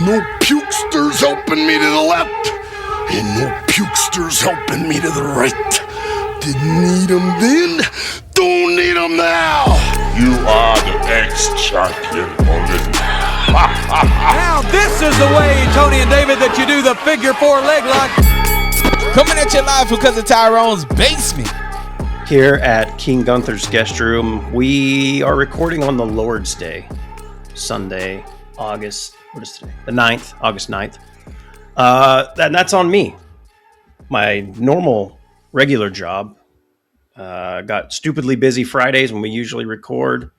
No pukesters helping me to the left, and no pukesters helping me to the right. Didn't need them then, don't need them now. You are the ex-champion, Olin. Now this is the way, Tony and David, that you do the figure four leg lock. Coming at you live from Cousin Tyrone's basement. Here at King Gunther's guest room, we are recording on the Lord's Day, Sunday, August 9th, August 9th. And that's on me. My normal, regular job got stupidly busy Fridays when we usually record.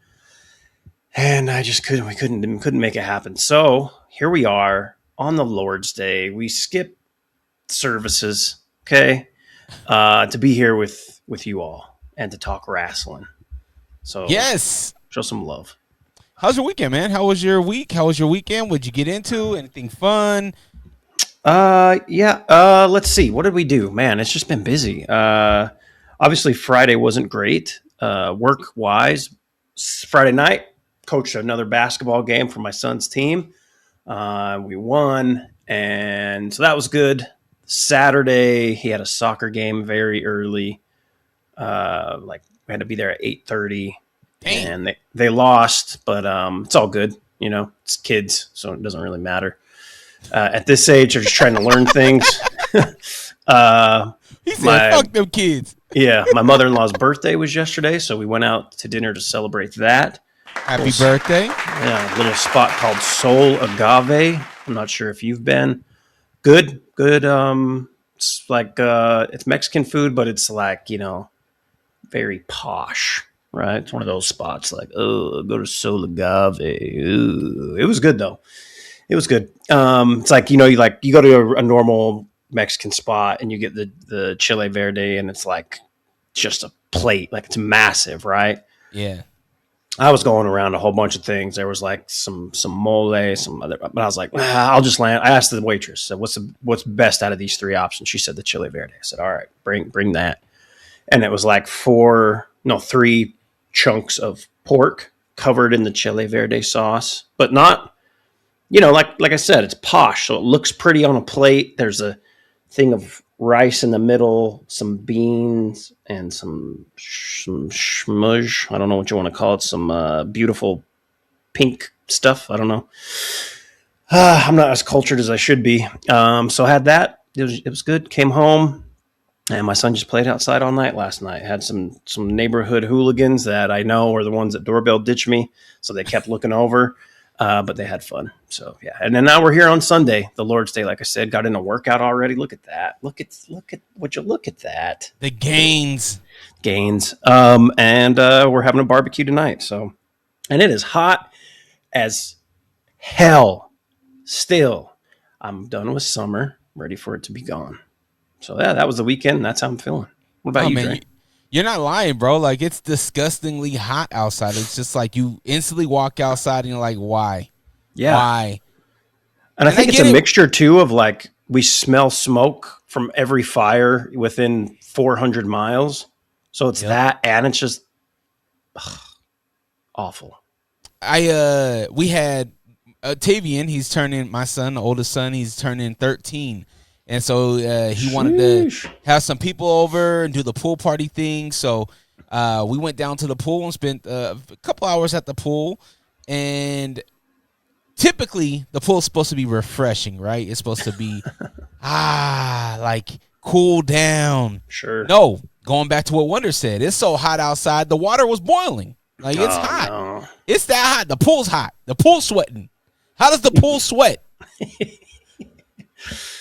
And I just couldn't make it happen. So here we are on the Lord's Day. We skip services, okay, to be here with you all and to talk wrestling. So yes, show some love. How's your weekend, man? How was your week? How was your weekend? What'd you get into? Anything fun? Let's see. What did we do? Man, it's just been busy. Obviously Friday wasn't great, work-wise. Friday night, coached another basketball game for my son's team. We won, and so that was good. Saturday, he had a soccer game very early. We had to be there at 8:30. And they lost, but it's all good. You know, it's kids, so it doesn't really matter. At this age, they're just trying to learn things. He said, fuck them kids. Yeah, my mother-in-law's birthday was yesterday, so we went out to dinner to celebrate that. Happy birthday. Yeah, a little spot called Soul Agave. I'm not sure if you've been. Good. It's like, it's Mexican food, but it's like, you know, very posh, right? It's one of those spots like, oh, go to Soul Agave. Ooh. It was good, though. It was good. It's like, you know, you go to a normal Mexican spot and you get the chile verde, and it's like just a plate, like it's massive, right? Yeah. I was going around a whole bunch of things. There was like some mole, some other, but I was like, I'll just land. I asked the waitress, so what's best out of these three options? She said the chile verde. I said, all right, bring that. And it was like 3 chunks of pork covered in the chile verde sauce, but not, you know, like I said, it's posh, so it looks pretty on a plate. There's a thing of rice in the middle, some beans, and some schmudge. I don't know what you want to call it. Some beautiful pink stuff. I don't know. I'm not as cultured as I should be. So I had that. It was good. Came home, and my son just played outside all night last night. Had some neighborhood hooligans that I know are the ones that doorbell ditched me, so they kept looking over. But they had fun. So yeah. And then now we're here on Sunday, the Lord's Day. Like I said, got in a workout already. Look at that. Look at would you look at that? The gains. And we're having a barbecue tonight. So, and it is hot as hell still. I'm done with summer, ready for it to be gone. So yeah, that was the weekend. That's how I'm feeling. What about you, Dre? You're not lying, bro. Like, it's disgustingly hot outside. It's just like you instantly walk outside and you're like, why? Yeah. Why? And I think it's a mixture, too, of like we smell smoke from every fire within 400 miles. So it's that, and it's just awful. We had Tavian. He's turning, my son, the oldest son, he's turning 13. And so he wanted to have some people over and do the pool party thing. So we went down to the pool and spent a couple hours at the pool. And typically the pool is supposed to be refreshing, right? It's supposed to be, like cool down. Sure. No, going back to what Wonder said, it's so hot outside. The water was boiling. Like, it's hot. No. It's that hot. The pool's hot. The pool's sweating. How does the pool sweat?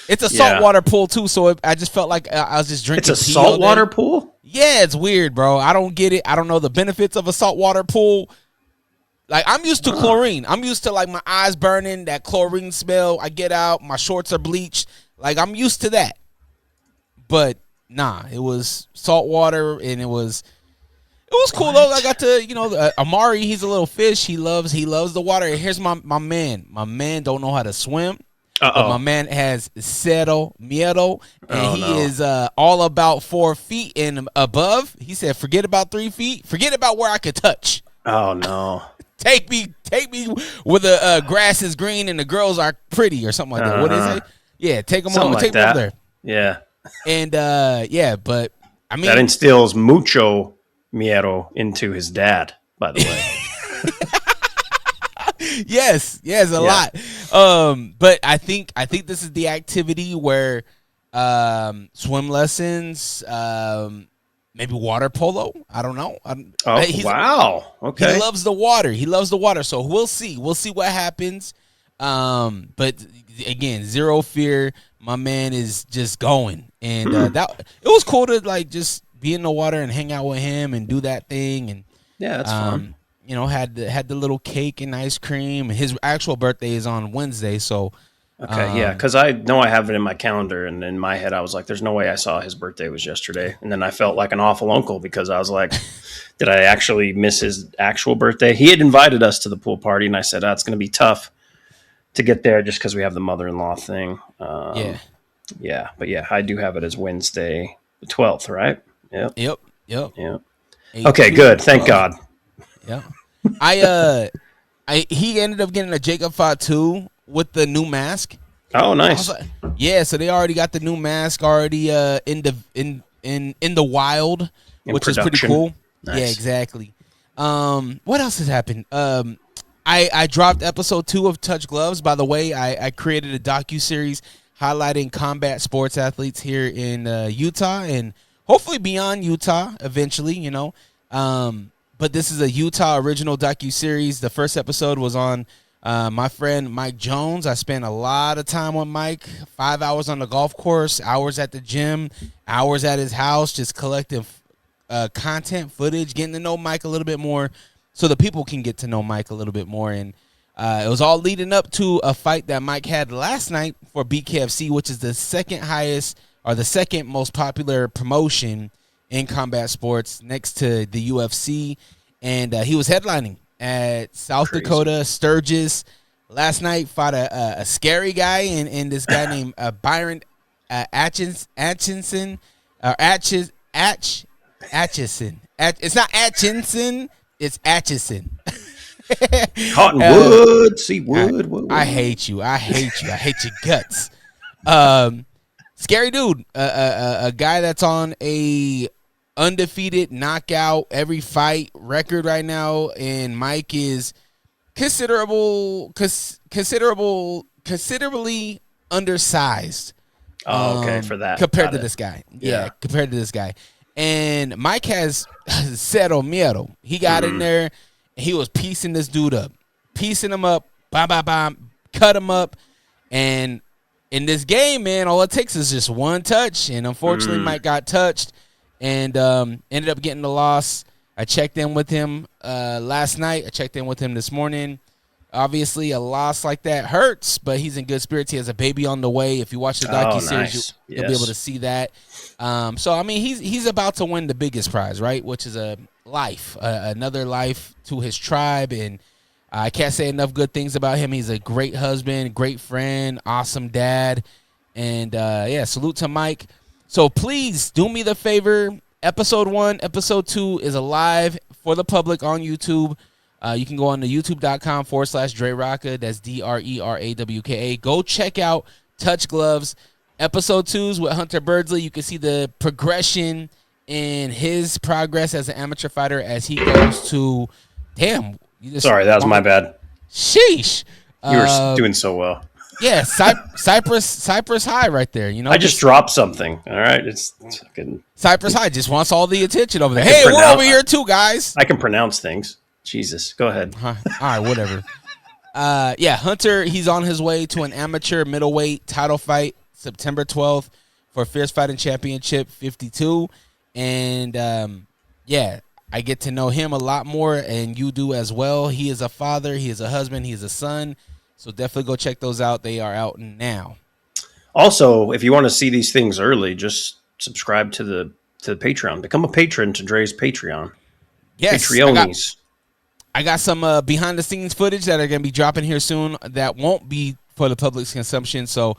It's a saltwater pool, too, so I just felt like I was just drinking. It's a saltwater pool? Yeah, it's weird, bro. I don't get it. I don't know the benefits of a saltwater pool. Like, I'm used to chlorine. I'm used to, like, my eyes burning, that chlorine smell. I get out, my shorts are bleached. Like, I'm used to that. But, nah, it was saltwater, and it was cool, though. I got to, you know, Amari, he's a little fish. He loves the water. Here's my man. My man don't know how to swim. But my man has cero miedo, and he is all about 4 feet and above. He said, forget about 3 feet. Forget about where I could touch. Oh, no. take me where the grass is green and the girls are pretty or something like that. What is it? Yeah, take them over. Take them over there. Yeah. And but I mean that instills mucho miedo into his dad, by the way. yes, a lot. But I think this is the activity where swim lessons, maybe water polo. I don't know. Wow. Okay. He loves the water. So we'll see. We'll see what happens. But again, zero fear. My man is just going, and that it was cool to like just be in the water and hang out with him and do that thing. And yeah, that's fun. You know, had the little cake and ice cream. His actual birthday is on Wednesday, so. Okay, yeah, because I know I have it in my calendar, and in my head I was like, there's no way I saw his birthday was yesterday. And then I felt like an awful uncle because I was like, did I actually miss his actual birthday? He had invited us to the pool party, and I said, it's going to be tough to get there just because we have the mother-in-law thing. Yeah, but yeah, I do have it as Wednesday the 12th, right? Yep. Okay, good. Thank God. Yeah. He ended up getting a Jacob Fatu with the new mask. Oh, nice. Yeah, so they already got the new mask already in the wild, which is pretty cool. Nice. Yeah, exactly. What else has happened? I dropped episode 2 of Touch Gloves. By the way, I created a docuseries highlighting combat sports athletes here in Utah and hopefully beyond Utah eventually, you know. But this is a Utah original docuseries. The first episode was on my friend Mike Jones. I spent a lot of time with Mike, 5 hours on the golf course, hours at the gym, hours at his house, just collecting content, footage, getting to know Mike a little bit more so the people can get to know Mike a little bit more. And it was all leading up to a fight that Mike had last night for BKFC, which is the second highest or the second most popular promotion in combat sports next to the UFC. And he was headlining at South Dakota Sturgis last night. Fought a scary guy and this guy named Byron Atchison. It's not Atchison, it's Atchison. Cottonwood, see wood. I hate you. I hate your guts. Scary dude. A guy that's on a undefeated knockout every fight record right now, and Mike is considerably undersized. Okay, for that compared to this guy. Yeah, compared to this guy. And Mike has cero miedo. He got in there, and he was piecing this dude up, cut him up, and in this game, man, all it takes is just one touch, and unfortunately, Mike got touched and ended up getting the loss. I checked in with him last night. I checked in with him this morning. Obviously, a loss like that hurts, but he's in good spirits. He has a baby on the way. If you watch the docuseries, you'll be able to see that. So, I mean, he's about to win the biggest prize, right, which is a life, another life to his tribe. And I can't say enough good things about him. He's a great husband, great friend, awesome dad. And, salute to Mike. So please do me the favor. Episode 1, episode 2 is alive for the public on YouTube. You can go on to youtube.com/Dre Rawka. That's DRERAWKA. Go check out Touch Gloves. Episode 2s with Hunter Birdsley. You can see the progression in his progress as an amateur fighter as he goes to. Damn. Sorry, that was my bad. Sheesh. You were doing so well. Yeah, Cypress High right there. You know, I just dropped something. All right, it's fucking Cypress High just wants all the attention over there. Hey, we're over here too, guys. I can pronounce things. Jesus, go ahead. All right, whatever. Hunter, he's on his way to an amateur middleweight title fight September 12th for Fierce Fighting Championship 52. And, I get to know him a lot more, and you do as well. He is a father. He is a husband. He is a son. So definitely go check those out. They are out now. Also, if you want to see these things early, just subscribe to the Patreon. Become a patron to Dre's Patreon. Yes. Patreonies. I got some behind-the-scenes footage that are going to be dropping here soon that won't be for the public's consumption. So,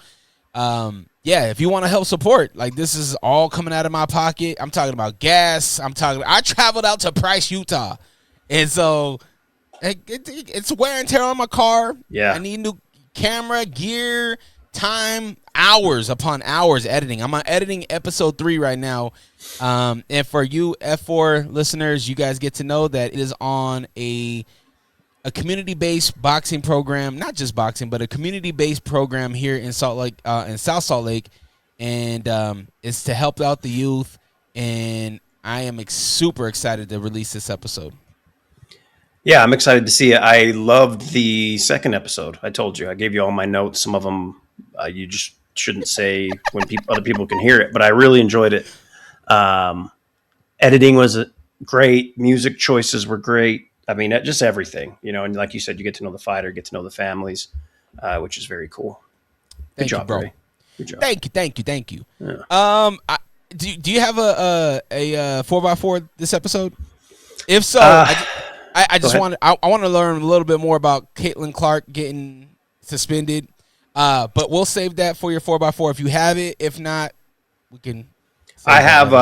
if you want to help support, like this is all coming out of my pocket. I'm talking about gas. I traveled out to Price, Utah. And so It's wear and tear on my car. Yeah. I need new camera, gear, time, hours upon hours editing. I'm on editing episode 3 right now. And for you F4 listeners, you guys get to know that it is on a community-based boxing program, not just boxing, but a community-based program here in Salt Lake, in South Salt Lake, and it's to help out the youth. And I am super excited to release this episode. Yeah, I'm excited to see it. I loved the second episode. I told you, I gave you all my notes. Some of them you just shouldn't say when other people can hear it, but I really enjoyed it. Editing was great. Music choices were great. I mean, just everything, and like you said, you get to know the fighter, get to know the families, which is very cool. Good job, bro. Ray. Good job. Thank you. Yeah. Do you have a 4x4 this episode? If so, I just want to learn a little bit more about Caitlin Clark getting suspended. But we'll save that for your 4x4 if you have it. If not, we can. I have.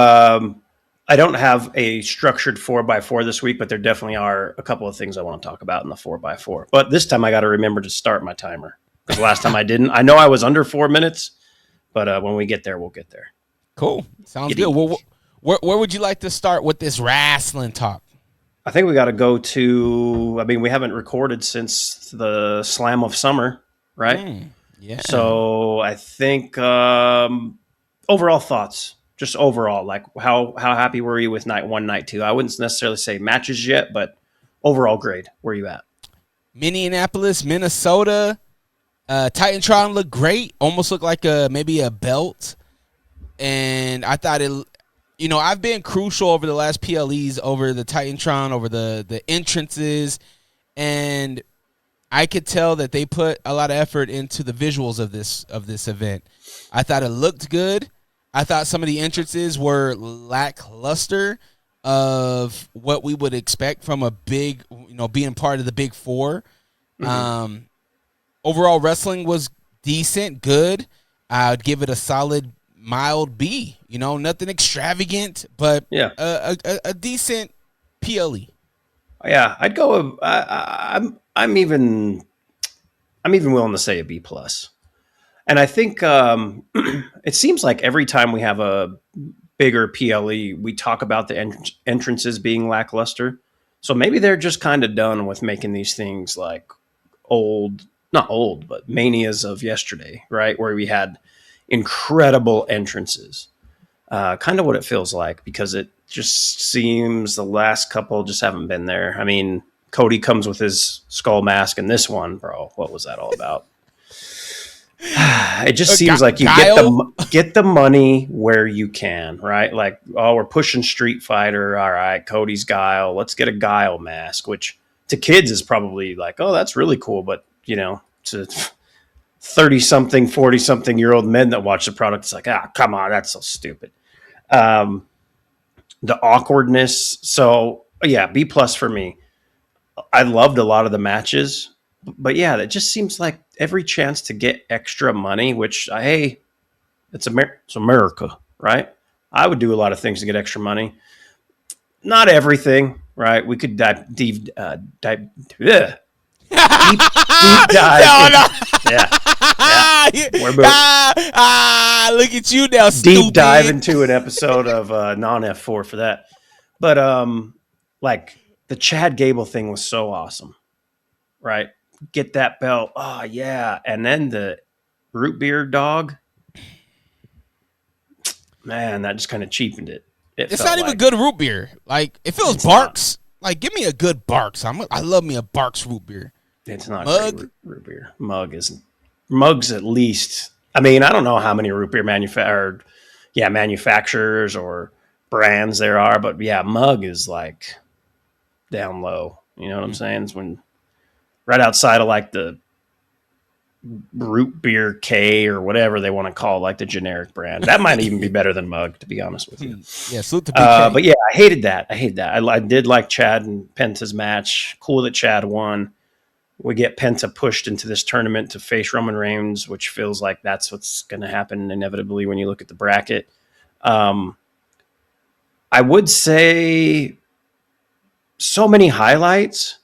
I don't have a structured 4x4 this week, but there definitely are a couple of things I want to talk about in the 4x4. But this time I got to remember to start my timer because last time I didn't. I know I was under 4 minutes, but when we get there, we'll get there. Cool. Sounds good. Well, where would you like to start with this wrestling talk? I think we got to go to. I mean, we haven't recorded since the Slam of Summer, right? Yeah. So I think overall thoughts. Just overall, like how happy were you with night 1, night 2? I wouldn't necessarily say matches yet, but overall grade. Where are you at? Minneapolis, Minnesota. Titantron looked great. Almost looked like maybe a belt. And I thought it, I've been crucial over the last PLEs over the Titantron, over the entrances, and I could tell that they put a lot of effort into the visuals of this event. I thought it looked good. I thought some of the entrances were lackluster of what we would expect from a big, being part of the Big Four. Mm-hmm. Overall, wrestling was decent, good. I'd give it a solid mild B. Nothing extravagant, but a decent PLE. Yeah, I'd go. I'm even willing to say a B plus. And I think it seems like every time we have a bigger PLE, we talk about the entrances being lackluster. So maybe they're just kind of done with making these things like not old, but manias of yesterday, right? Where we had incredible entrances. Kind of what it feels like, because it just seems the last couple just haven't been there. I mean, Cody comes with his skull mask, and this one, bro, what was that all about? It just seems like you get the money where you can, right? Like, we're pushing Street Fighter. All right, Cody's Guile. Let's get a Guile mask, which to kids is probably like, oh, that's really cool. But, to 30-something, 40-something-year-old men that watch the product, it's like, come on, that's so stupid. The awkwardness. So, yeah, B plus for me. I loved a lot of the matches. But yeah, it just seems like every chance to get extra money, which, hey, it's America, right? I would do a lot of things to get extra money. Not everything, right? We could deep dive. Yeah. Look at you now, stupid. Deep dive into an episode of non-F4 for that. But like the Chad Gable thing was so awesome, right? Get that belt. Oh, yeah. And then the root beer dog. Man, that just kind of cheapened it. It's not even good root beer. Like, if it was Barks, like, give me a good Barks. I love me a Barks root beer. It's not great root beer. Mug's at least. I mean, I don't know how many root beer manufacturers or brands there are, but yeah, Mug is like down low. You know what I'm saying? It's when right outside of like the root beer K or whatever they want to call like the generic brand. That might even be better than Mug, to be honest with you. Yeah, salute to BK. But yeah, I hated that. I did like Chad and Penta's match. Cool that Chad won. We get Penta pushed into this tournament to face Roman Reigns, which feels like that's what's going to happen inevitably when you look at the bracket. I would say so many highlights,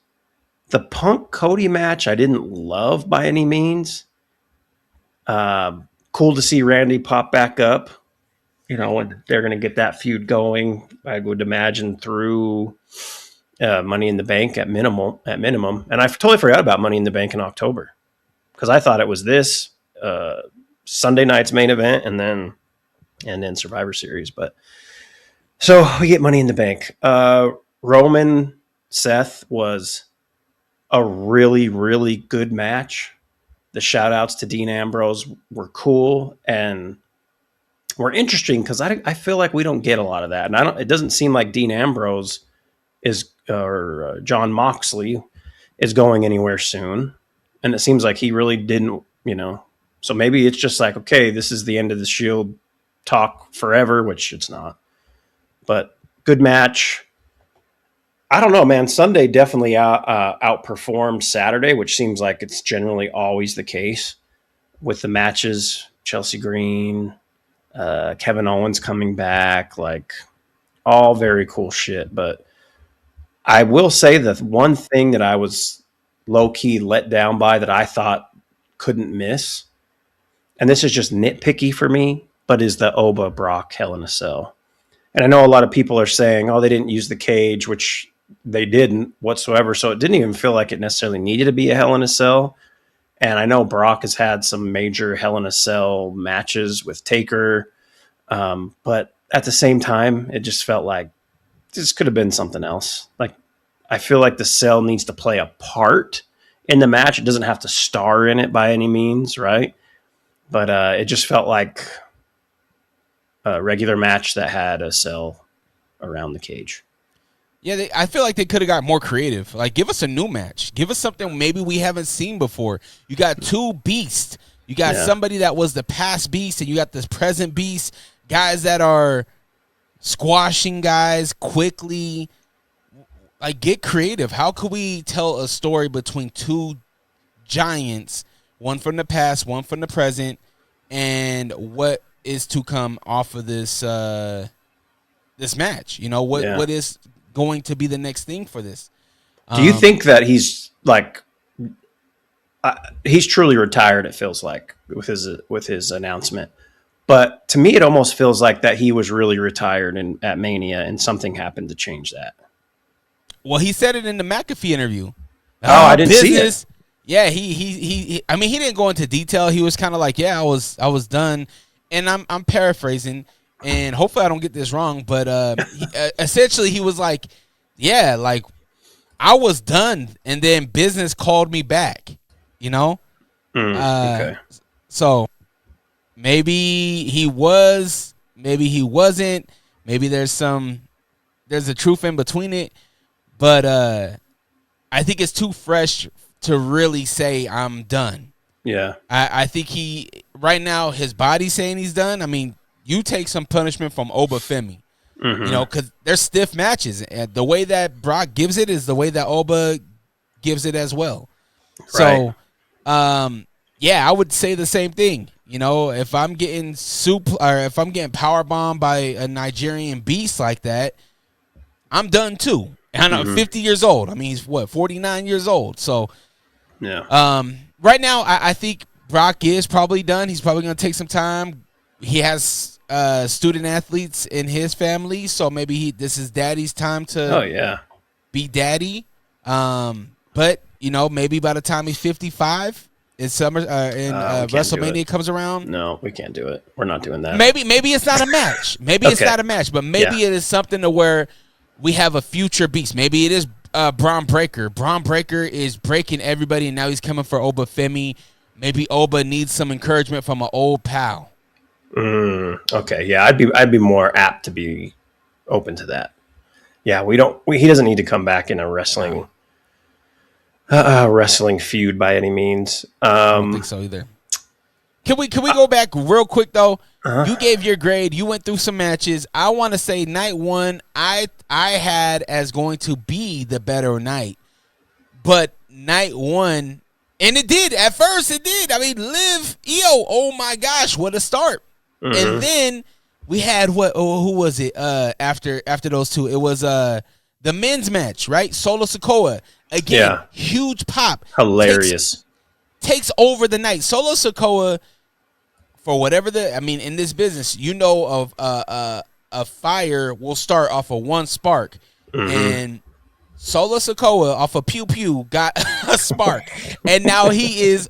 The Punk Cody match I didn't love by any means. Cool to see Randy pop back up. And they're going to get that feud going, I would imagine, through Money in the Bank at minimum. And I totally forgot about Money in the Bank in October because I thought it was this Sunday night's main event and then Survivor Series. But so we get Money in the Bank. Roman Seth was a really, really good match. The shout outs to Dean Ambrose were cool and were interesting because I feel like we don't get a lot of that. And it doesn't seem like Dean Ambrose or John Moxley is going anywhere soon. And it seems like he really didn't, so maybe it's just like, okay, this is the end of the Shield talk forever, which it's not, but good match. I don't know, man. Sunday definitely outperformed Saturday, which seems like it's generally always the case with the matches. Chelsea Green, Kevin Owens coming back, like all very cool shit. But I will say the one thing that I was low-key let down by that I thought couldn't miss, and this is just nitpicky for me, but is the Oba Brock Hell in a Cell. And I know a lot of people are saying, oh, they didn't use the cage, which they didn't whatsoever. So it didn't even feel like it necessarily needed to be a Hell in a Cell. And I know Brock has had some major Hell in a Cell matches with Taker. But at the same time, it just felt like this could have been something else. Like, I feel like the cell needs to play a part in the match. It doesn't have to star in it by any means, right? But it just felt like a regular match that had a cell around the cage. Yeah, I feel like they could have got more creative. Like, give us a new match. Give us something maybe we haven't seen before. You got two beasts. You got somebody that was the past beast, and you got this present beast. Guys that are squashing guys quickly. Like, get creative. How could we tell a story between two giants, one from the past, one from the present, and what is to come off of this this match? What is going to be the next thing for this? Do you think that he's like he's truly retired? It feels like with his announcement, but to me, it almost feels like that he was really retired at Mania, and something happened to change that. Well, he said it in the McAfee interview. I didn't see it. Yeah, he I mean, he didn't go into detail. He was kind of like, yeah, I was done, and I'm paraphrasing. And hopefully I don't get this wrong, but essentially he was like, yeah, like I was done, and then business called me back, Okay. So maybe he was, maybe he wasn't, maybe there's a truth in between it, but I think it's too fresh to really say I'm done. Yeah. I think right now his body's saying he's done. I mean, you take some punishment from Oba Femi, because they're stiff matches. And the way that Brock gives it is the way that Oba gives it as well. Right. So, I would say the same thing. If I'm getting if I'm getting powerbombed by a Nigerian beast like that, I'm done too. And I'm 50 years old. I mean, he's 49 years old. So, yeah. Right now, I think Brock is probably done. He's probably going to take some time. He has student athletes in his family, so maybe this is daddy's time to be daddy. But maybe by the time he's 55, WrestleMania comes around. No, we can't do it. We're not doing that. Maybe it's not a match. Maybe it's not a match, but maybe it is something to where we have a future beast. Maybe it is Braun Breaker. Braun Breaker is breaking everybody, and now he's coming for Oba Femi. Maybe Oba needs some encouragement from an old pal. Okay, yeah, I'd be more apt to be open to that. Yeah, he doesn't need to come back in a wrestling feud by any means. I don't think so either. Can we go back real quick though? You gave your grade. You went through some matches. I want to say night one, I had as going to be the better night, but night one, and it did at first. It did. I mean, Liv, oh my gosh, what a start! And then we had who was it? After those two, it was the men's match, right? Solo Sikoa. Again, huge pop. Hilarious. Takes over the night. Solo Sikoa, for whatever in this business, of a fire will start off of one spark. And Solo Sikoa off of Pew Pew got a spark. And now he is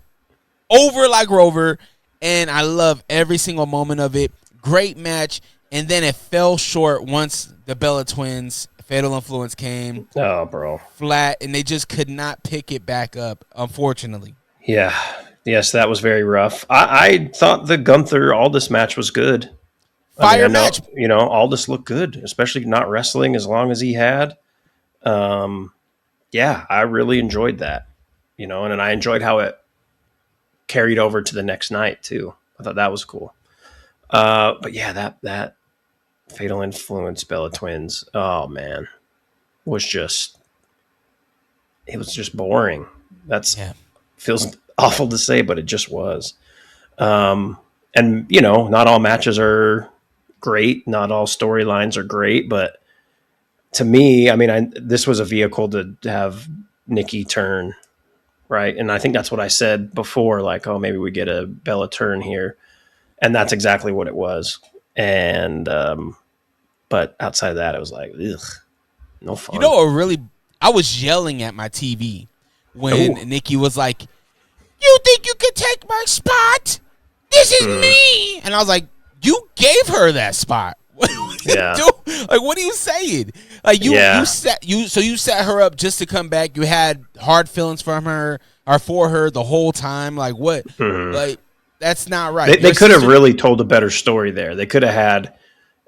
over like Rover. And I love every single moment of it. Great match. And then it fell short once the Bella Twins, Fatal Influence came. Oh, bro. Flat. And they just could not pick it back up, unfortunately. Yeah. Yes, that was very rough. I thought the Gunther Aldis match was good. Match. Aldis looked good, especially not wrestling as long as he had. I really enjoyed that, and I enjoyed how it carried over to the next night too. I thought that was cool. But yeah, that Fatal Influence Bella Twins, oh man, it was just boring. Feels awful to say, but it just was. And not all matches are great. Not all storylines are great, but to me, this was a vehicle to have Nikki turn, right? And I think that's what I said before, like, oh, maybe we get a Bella turn here. And that's exactly what it was. And, but outside of that, it was like, ugh, no fun. I was yelling at my TV when Nikki was like, "You think you can take my spot? This is me." And I was like, you gave her that spot. What you do? Like, what are you saying? Like, you set her up just to come back. You had hard feelings for her the whole time. Like, what? Like, that's not right. They could have really told a better story there. They could have had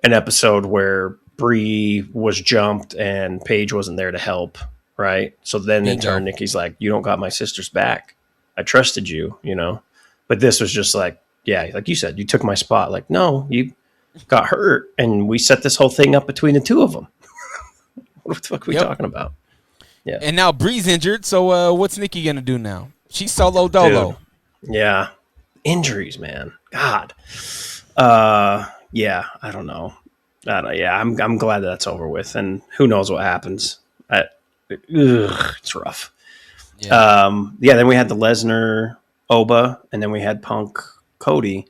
an episode where Bree was jumped and Paige wasn't there to help, right? So then in turn, Nikki's like, "You don't got my sister's back. I trusted you, But this was just like, yeah, like you said, you took my spot. Like, no, you got hurt, and we set this whole thing up between the two of them. What the fuck are we talking about? Yeah. And now Bree's injured, so what's Nikki gonna do now? She's solo dolo. Dude. Yeah. Injuries, man. God. Yeah, I don't know. I'm glad that's over with, and who knows what happens. It's rough. Yeah. Then we had the Lesnar Oba, and then we had Punk Cody,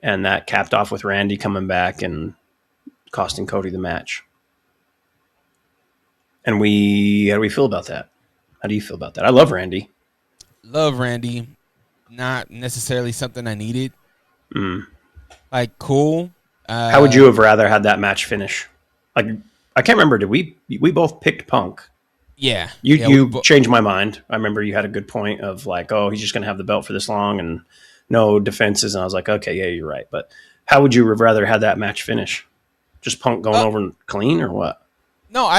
and that capped off with Randy coming back and costing Cody the match. And how do we feel about that? How do you feel about that? I love Randy. Not necessarily something I needed. Like, cool. How would you have rather had that match finish? Like, I can't remember. Did we both picked Punk? Yeah. You changed my mind. I remember you had a good point of like, oh, he's just going to have the belt for this long and no defenses. And I was like, okay, yeah, you're right. But how would you have rather had that match finish? Just Punk going over and clean or what? No,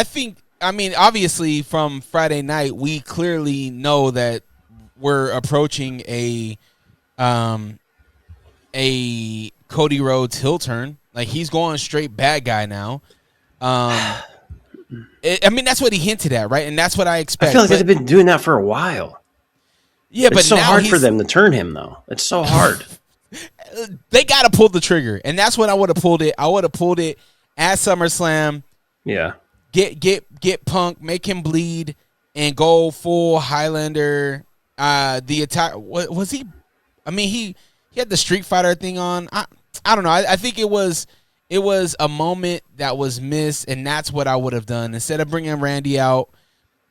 obviously from Friday night, we clearly know that we're approaching a Cody Rhodes heel turn. Like, he's going straight bad guy now. That's what he hinted at, right? And that's what I expect. I feel like they've been doing that for a while. Yeah, but it's so hard for them to turn him, though. It's so hard. They got to pull the trigger, and that's when I would have pulled it. I would have pulled it at SummerSlam. Yeah. Get Punk, make him bleed, and go full Highlander. The attack was he? He had the Street Fighter thing on. I don't know. I think it was a moment that was missed, and that's what I would have done instead of bringing Randy out.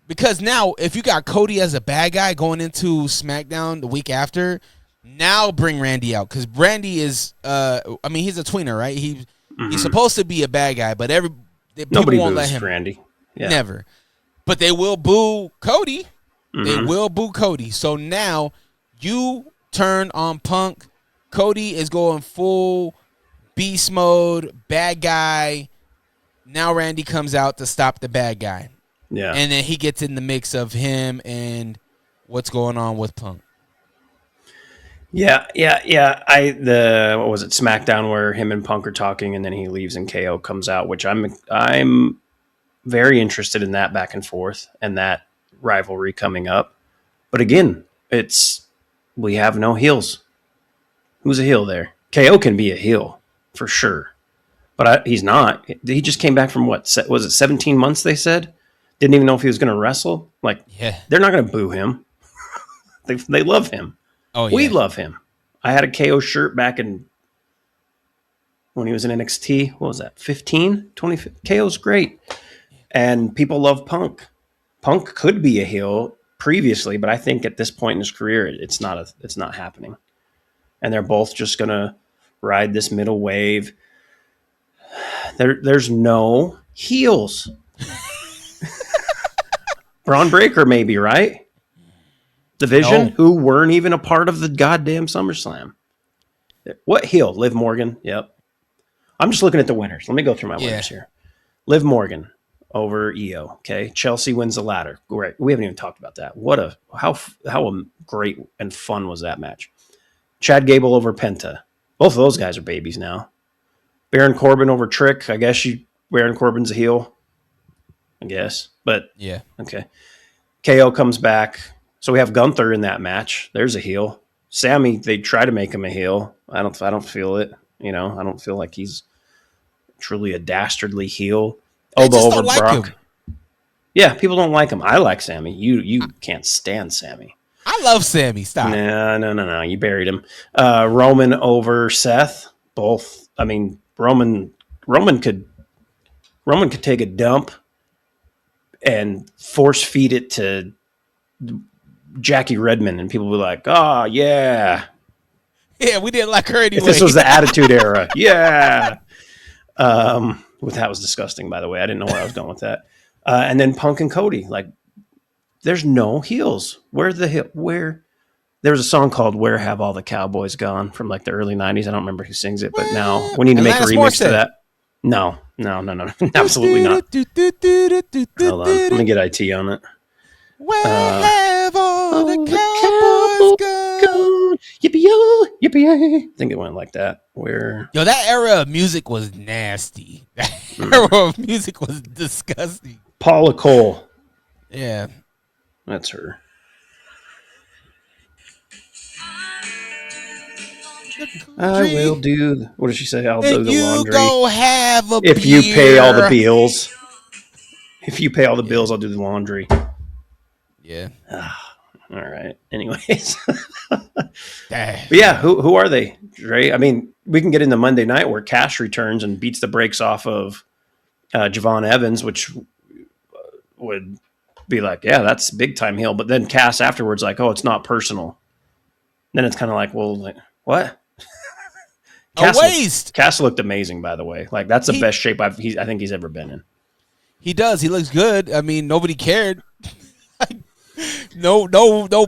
Because now, if you got Cody as a bad guy going into SmackDown the week after, now bring Randy out, because Randy is, he's a tweener, right? He's supposed to be a bad guy, but nobody won't boos let him. Randy. Yeah. Never. But they will boo Cody. Mm-hmm. They will boo Cody. So now you turn on Punk. Cody is going full beast mode, bad guy. Now Randy comes out to stop the bad guy. Yeah. And then he gets in the mix of him and what's going on with Punk. Yeah. What was it, SmackDown, where him and Punk are talking, and then he leaves and KO comes out, which I'm very interested in that back and forth and that rivalry coming up. But again, we have no heels. Who's a heel there? KO can be a heel for sure, but he's not. He just came back from what was it, 17 months? They said Didn't even know if he was going to wrestle. Like, Yeah. they're not going to boo him. They love him. Oh, yeah. We love him. I had a KO shirt back in when he was in NXT. What was that? 15? 20? KO's great. And people love Punk. Punk could be a heel previously, but I think at this point in his career, it's not happening. And they're both just going to ride this middle wave. There's no heels. Braun Breaker, maybe, right? Division, who weren't even a part of the goddamn SummerSlam. What heel? Liv Morgan. Yep. I'm just looking at the winners. Let me go through my winners here. Liv Morgan over Io. Okay. Chelsea wins the ladder. Great. We haven't even talked about that. How great and fun was that match? Chad Gable over Penta. Both of those guys are babies now. Baron Corbin over Trick. I guess Baron Corbin's a heel. I guess. But yeah. Okay. KO comes back. So we have Gunther in that match. There's a heel. Sammy, they try to make him a heel. I don't feel it. I don't feel like he's truly a dastardly heel. Obo over Brock. Yeah, people don't like him. I like Sammy. You can't stand Sammy. I love Sammy. Stop. No. You buried him. Roman over Seth. Both. I mean, Roman could take a dump and force feed it to Jackie Redmond, and people would be like, "Oh yeah, yeah, we didn't like her anyway." If this was the Attitude Era, yeah. That was disgusting, by the way. I didn't know where I was going with that. And then Punk and Cody, like, there's no heels. Where's the heel? There was a song called "Where Have All the Cowboys Gone" from like the early '90s. I don't remember who sings it, but now we need to make a remix to that. No, absolutely not. Hold on, let me get IT on it. Where have all the cowboys gone? Yippee! I think it went like that. That era of music was nasty. That era of music was disgusting. Paula Cole. Yeah. That's her. I will do. What did she say? I'll do the laundry. Go have a if beer. You pay all the bills. If you pay all the bills, I'll do the laundry. Yeah. All right. Anyways. But yeah, who are they, Dre? I mean, we can get into Monday night where Cash returns and beats the brakes off of Javon Evans, which would be like, yeah, that's big time heel. But then Cass afterwards, like, oh, it's not personal. Then it's kind of like, well, what? Cass looked amazing, by the way. Like, that's the best shape I think he's ever been in. He does. He looks good. I mean, nobody cared. No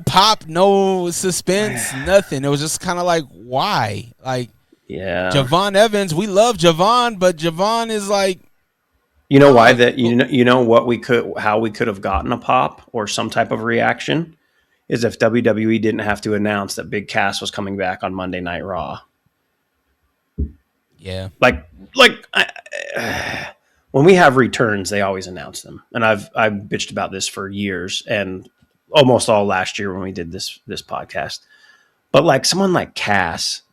pop, no suspense, nothing. It was just kind of like, why? Like, yeah, Javon Evans. We love Javon, but Javon is like, you know why that? You know what how we could have gotten a pop or some type of reaction is if WWE didn't have to announce that Big Cass was coming back on Monday Night Raw. Yeah, like when we have returns, they always announce them, and I've bitched about this for years and almost all last year when we did this podcast. But like someone like Cass,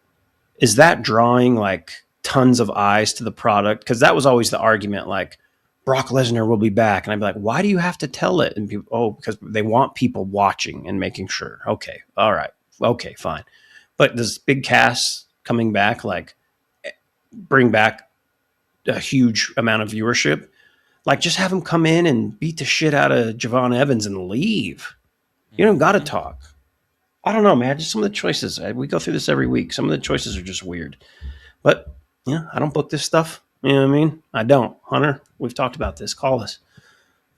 is that drawing like tons of eyes to the product? Because that was always the argument, like Brock Lesnar will be back, and I'd be like, why do you have to tell it? And people, because they want people watching and making sure. Okay, all right, okay, fine. But does Big Cass coming back like bring back a huge amount of viewership? Like, just have him come in and beat the shit out of Javon Evans and leave. You don't got to talk. I don't know, man. Just some of the choices. We go through this every week. Some of the choices are just weird. But, I don't book this stuff. You know what I mean? I don't. Hunter, we've talked about this. Call us.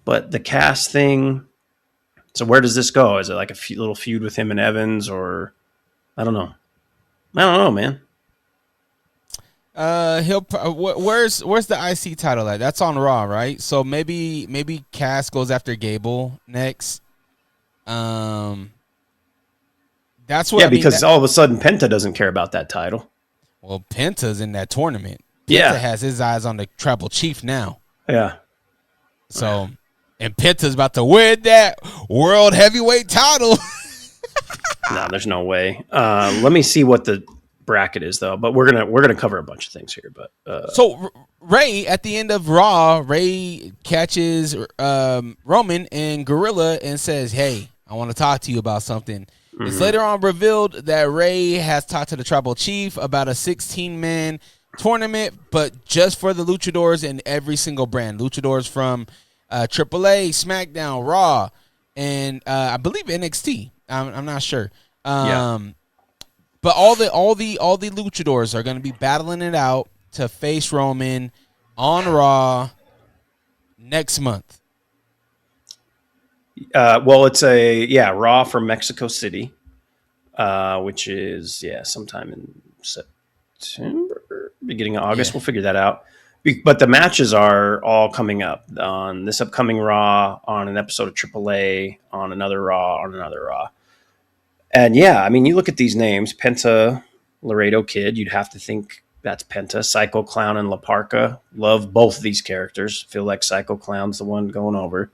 But the Cass thing, so where does this go? Is it like a little feud with him and Evans, or I don't know. I don't know, man. Where's the IC title at? That's on Raw, right? So maybe Cass goes after Gable next. That's what. Because all of a sudden Penta doesn't care about that title. Well, Penta's in that tournament. Penta has his eyes on the Tribal Chief now. Yeah. So, and Penta's about to win that World Heavyweight title. No, there's no way. Let me see what the bracket is though. But we're gonna cover a bunch of things here. But So Ray at the end of Raw, Ray catches Roman and Gorilla and says, "Hey, I want to talk to you about something." It's later on revealed that Ray has talked to the Tribal Chief about a 16-man tournament, but just for the Luchadors and every single brand. Luchadors from AAA, SmackDown, Raw, and I believe NXT. I'm not sure. But all the Luchadors are going to be battling it out to face Roman on Raw next month. Well, it's Raw from Mexico City, which is sometime in September, beginning of August. We'll figure that out. But the matches are all coming up on this upcoming Raw, on an episode of AAA, on another Raw, And I mean, you look at these names: Penta, Laredo Kid. You'd have to think that's Penta. Psycho Clown and La Parka. Love both of these characters. Feel like Psycho Clown's the one going over.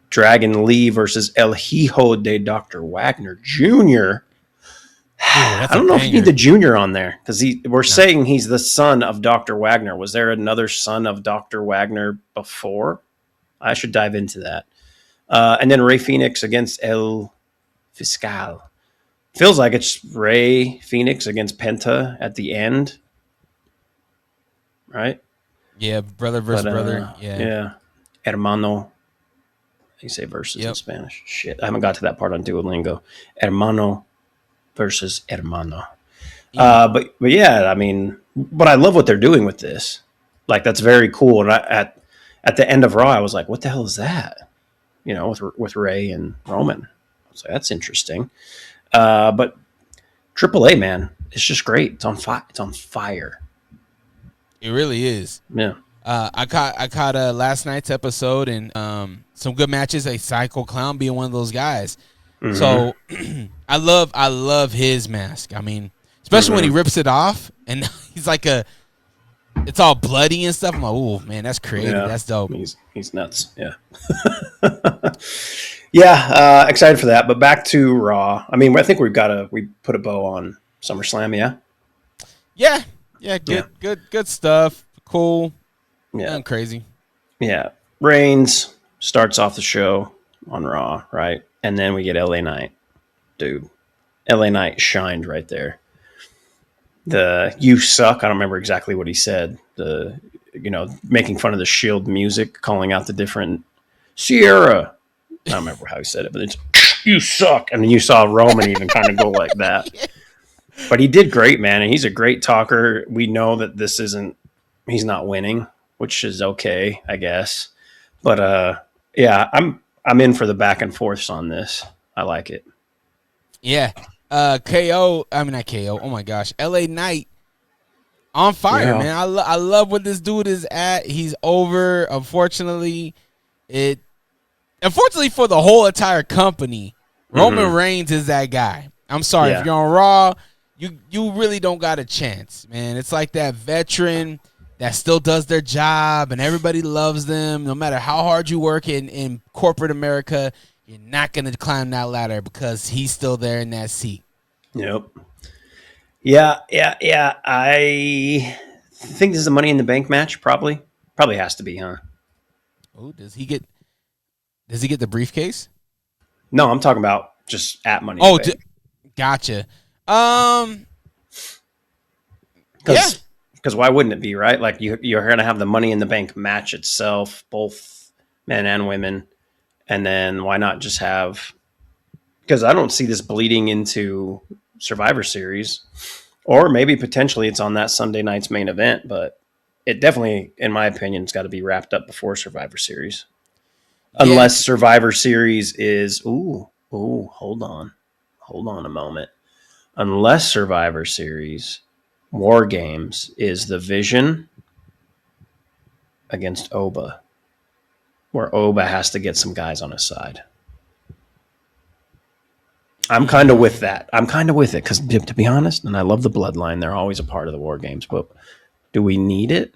Dragon Lee versus El Hijo de Dr. Wagner Jr. I don't know if you need the Jr. on there because we're saying he's the son of Dr. Wagner. Was there another son of Dr. Wagner before? I should dive into that. And then Ray Phoenix against El Fiscal. Feels like it's Ray Phoenix against Penta at the end. Right? Yeah, brother versus brother. Yeah. Hermano. You say versus in Spanish. Shit, I haven't got to that part on Duolingo. Hermano versus hermano. But I mean, but I love what they're doing with this. Like, that's very cool. And at the end of Raw, I was like, what the hell is that? With Ray and Roman. I was like, that's interesting. But AAA, man, it's just great. It's on fire. It's on fire. It really is. Yeah. I caught last night's episode and some good matches. A Psycho Clown being one of those guys. Mm-hmm. So I love his mask. I mean, especially when he rips it off and he's like it's all bloody and stuff. I'm like, oh man, that's creative. Yeah, that's dope. He's nuts. Yeah. Excited for that. But back to Raw. I mean, I think we put a bow on SummerSlam. Yeah. Yeah. Good stuff. Cool. Yeah. Nothing crazy. Yeah. Reigns starts off the show on Raw, right? And then we get LA Knight. Dude. LA Knight shined right there. The "you suck," I don't remember exactly what he said. The making fun of the Shield music, calling out the different Sierra. I don't remember how he said it, but it's "you suck." And then you saw Roman even kind of go like that. But he did great, man, and he's a great talker. We know that he's not winning, which is okay, I guess. But I'm in for the back and forths on this. I like it. Yeah. Not KO. Oh my gosh. LA Knight on fire, man. I love what this dude is at. He's over. Unfortunately for the whole entire company, Roman Reigns is that guy. I'm sorry. If you're on Raw, you really don't got a chance, man. It's like that veteran that still does their job and everybody loves them. No matter how hard you work in corporate America, you're not going to climb that ladder because he's still there in that seat. Yep. Yeah. I think this is a Money in the Bank match, probably. Probably has to be, huh? Oh, does he get the briefcase? No, I'm talking about just at Money in the Bank. Gotcha. Because why wouldn't it be, right? Like you're going to have the Money in the Bank match itself, both men and women. And then why not just have, because I don't see this bleeding into Survivor Series, or maybe potentially it's on that Sunday night's main event, but it definitely, in my opinion, it's got to be wrapped up before Survivor Series. Unless Survivor Series is, hold on a moment. Unless Survivor Series War Games is the Vision against Oba, where Oba has to get some guys on his side. I'm kind of with that. I'm kind of with it because, to be honest, and I love the Bloodline, they're always a part of the War Games, but do we need it?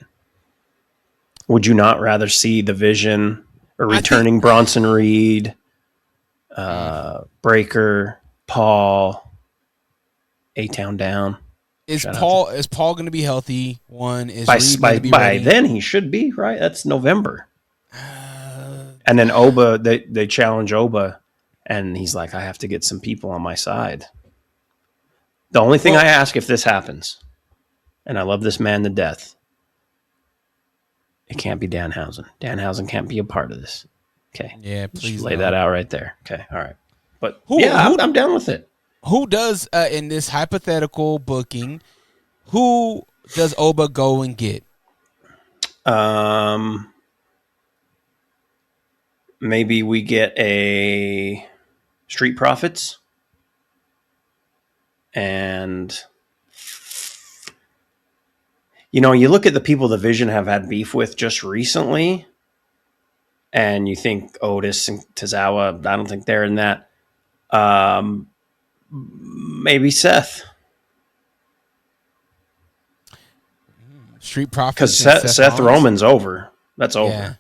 Would you not rather see the Vision or returning Bronson Reed, Breaker, Paul, A-Town Down? Is Shout out Paul going to be healthy? One is by Reed going to be by ready? then he should be right. That's November. And then Oba, they challenge Oba, and he's like, I have to get some people on my side. The only thing I ask if this happens, and I love this man to death, it can't be Danhausen. Danhausen can't be a part of this. Okay. Yeah, please just lay that out right there. Okay. All right. But I'm down with it. Who does in this hypothetical booking? Who does Oba go and get? Maybe we get a Street Profits, and you look at the people the Vision have had beef with just recently, and you think Otis and Tozawa. I don't think they're in that. Maybe Seth. Street Profits. Because Seth Roman's over. That's over.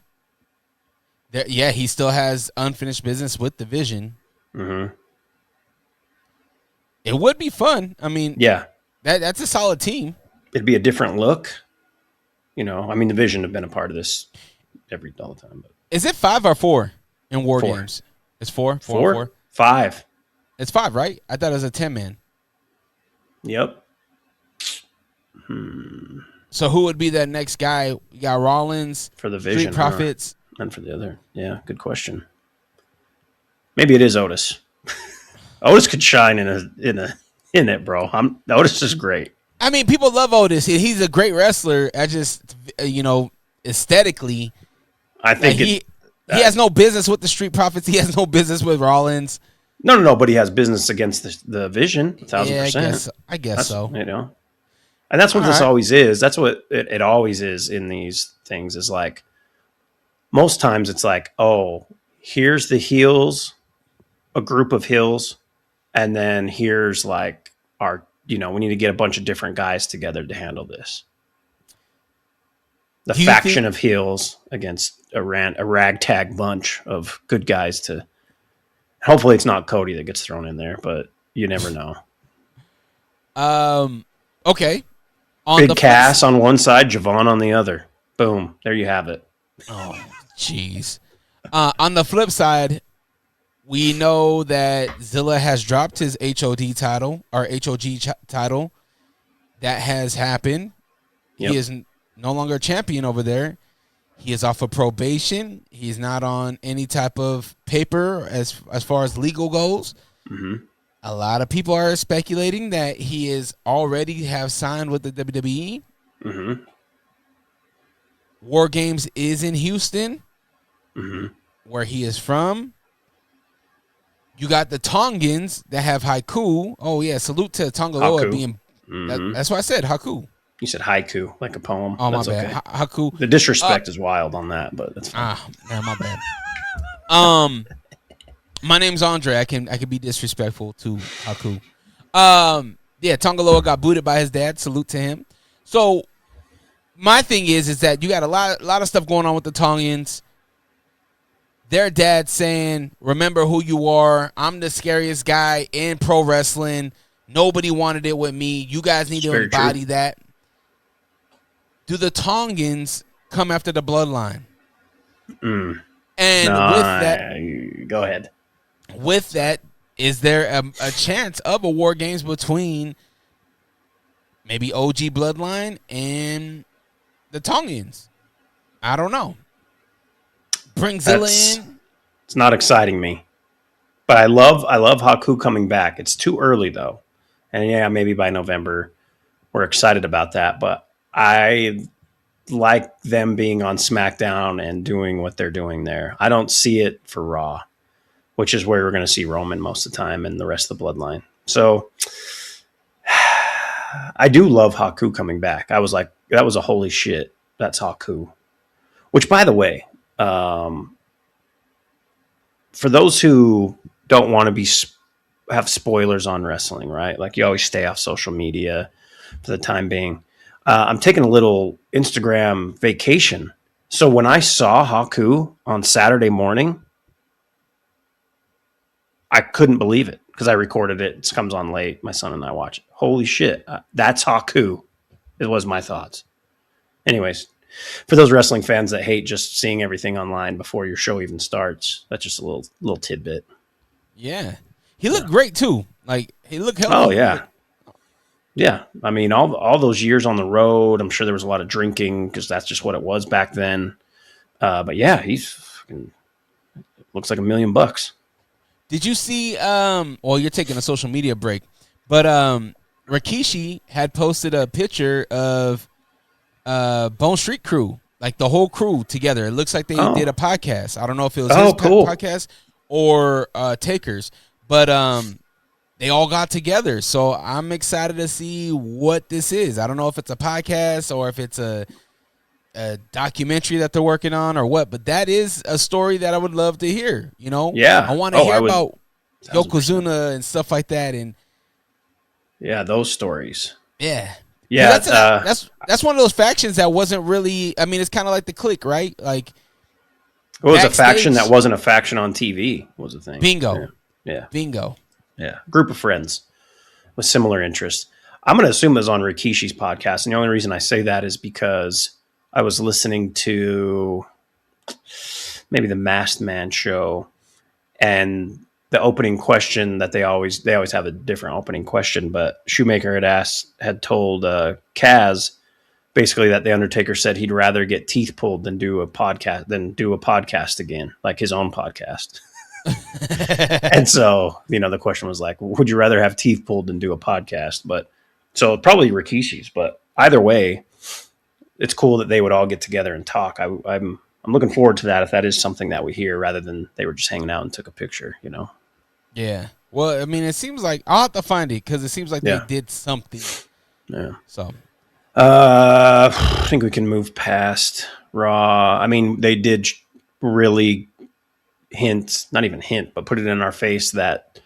Yeah, he still has unfinished business with the Vision. Mm-hmm. It would be fun. I mean, yeah, that's a solid team. It'd be a different look. The Vision have been a part of this all the time. But. Is it 5 or 4 in War Games? It's 4? 4? 5. It's 5, right? I thought it was a 10-man. Yep. So who would be that next guy? You got Rollins for the Vision, Street Profits, and for the other. Yeah, good question. Maybe it is Otis. Otis could shine in it, bro. Otis is great. I mean, people love Otis. He's a great wrestler. I just, aesthetically, I think he has no business with the Street Profits. He has no business with Rollins. No. But he has business against the Vision, 1,000%. I guess so. And that's what this always is. That's what it always is in these things. Is like most times it's like, oh, here's the heels, a group of heels, and then here's like our. We need to get a bunch of different guys together to handle this. The faction of heels against a ragtag bunch of good guys to. Hopefully, it's not Cody that gets thrown in there, but you never know. Okay. Big Cass on one side, Javon on the other. Boom. There you have it. Oh, jeez. On the flip side, we know that Zilla has dropped his HOD title, or HOG title. That has happened. Yep. He is no longer a champion over there. He is off of probation. He's not on any type of paper as far as legal goes. Mm-hmm. A lot of people are speculating that he is already have signed with the WWE. Mm-hmm. War Games is in Houston, where he is from. You got the Tongans that have Haiku. Oh, yeah. Salute to Tongaloa being... that's why I said Haku. You said haiku, like a poem. Oh, that's my bad. Okay. Haku. The disrespect is wild on that, but that's fine. Man, my bad. My name's Andre. I can be disrespectful to Haku. Tongaloa got booted by his dad. Salute to him. So my thing is that you got a lot of stuff going on with the Tongans. Their dad saying, remember who you are. I'm the scariest guy in pro wrestling. Nobody wanted it with me. You guys need to embody that. Do the Tongans come after the bloodline? And with that, go ahead. With that, is there a chance of a War Games between maybe OG Bloodline and the Tongans? I don't know. Bring Zilla in. It's not exciting me, but I love Haku coming back. It's too early though, and maybe by November we're excited about that. But I like them being on SmackDown and doing what they're doing there. I don't see it for Raw, which is where we're going to see Roman most of the time and the rest of the bloodline. So I do love Haku coming back. I was like, that was a holy shit. That's Haku. Which, by the way, for those who don't want to have spoilers on wrestling, right? Like you always stay off social media for the time being. I'm taking a little Instagram vacation. So when I saw Haku on Saturday morning, I couldn't believe it because I recorded it. It comes on late. My son and I watch it. holy shit, that's Haku. It was my thoughts. Anyways, for those wrestling fans that hate just seeing everything online before your show even starts, that's just a little tidbit. Yeah. He looked great too. Like, he looked healthy. Oh yeah. Yeah. I mean, all those years on the road, I'm sure there was a lot of drinking because that's just what it was back then. But yeah, he's fucking, looks like $1 million. Did you see, well, you're taking a social media break, but Rikishi had posted a picture of Bone Street Crew, like the whole crew together. It looks like they did a podcast. I don't know if it was his podcast or Taker's, but they all got together. So I'm excited to see what this is. I don't know if it's a podcast or if it's a documentary that they're working on or what, but that is a story that I would love to hear. You know, I want to hear about Yokozuna and stuff like that, and those stories. Yeah, that's one of those factions that wasn't really. I mean, it's kind of like the Clique, right? Like, it was a faction that wasn't a faction on TV. Was the thing. Bingo. Yeah. Bingo. Yeah. Group of friends with similar interests. I'm going to assume it was on Rikishi's podcast, and the only reason I say that is because I was listening to maybe the Masked Man show, and the opening question that they always have a different opening question, but Shoemaker had told Kaz basically that the Undertaker said he'd rather get teeth pulled than do a podcast again, like his own podcast. And so, the question was like, would you rather have teeth pulled than do a podcast? But so probably Rikishi's, but either way, it's cool that they would all get together and talk. I'm looking forward to that if that is something that we hear rather than they were just hanging out and took a picture, Yeah. Well, I mean, it seems like I'll have to find it because it seems like they did something. Yeah. So, I think we can move past Raw. I mean, they did really not even hint, but put it in our face that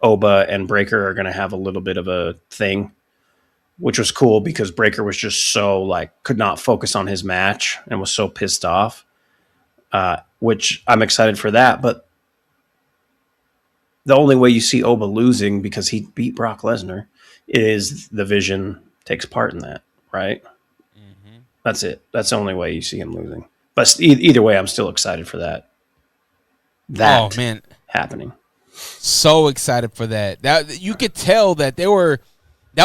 Oba and Breaker are going to have a little bit of a thing, which was cool because Breaker was just so could not focus on his match and was so pissed off, which I'm excited for that. But the only way you see Oba losing because he beat Brock Lesnar is the Vision takes part in that, right? Mm-hmm. That's it. That's the only way you see him losing. But either way, I'm still excited for that. Oh man, happening. So excited for that. That you could tell that that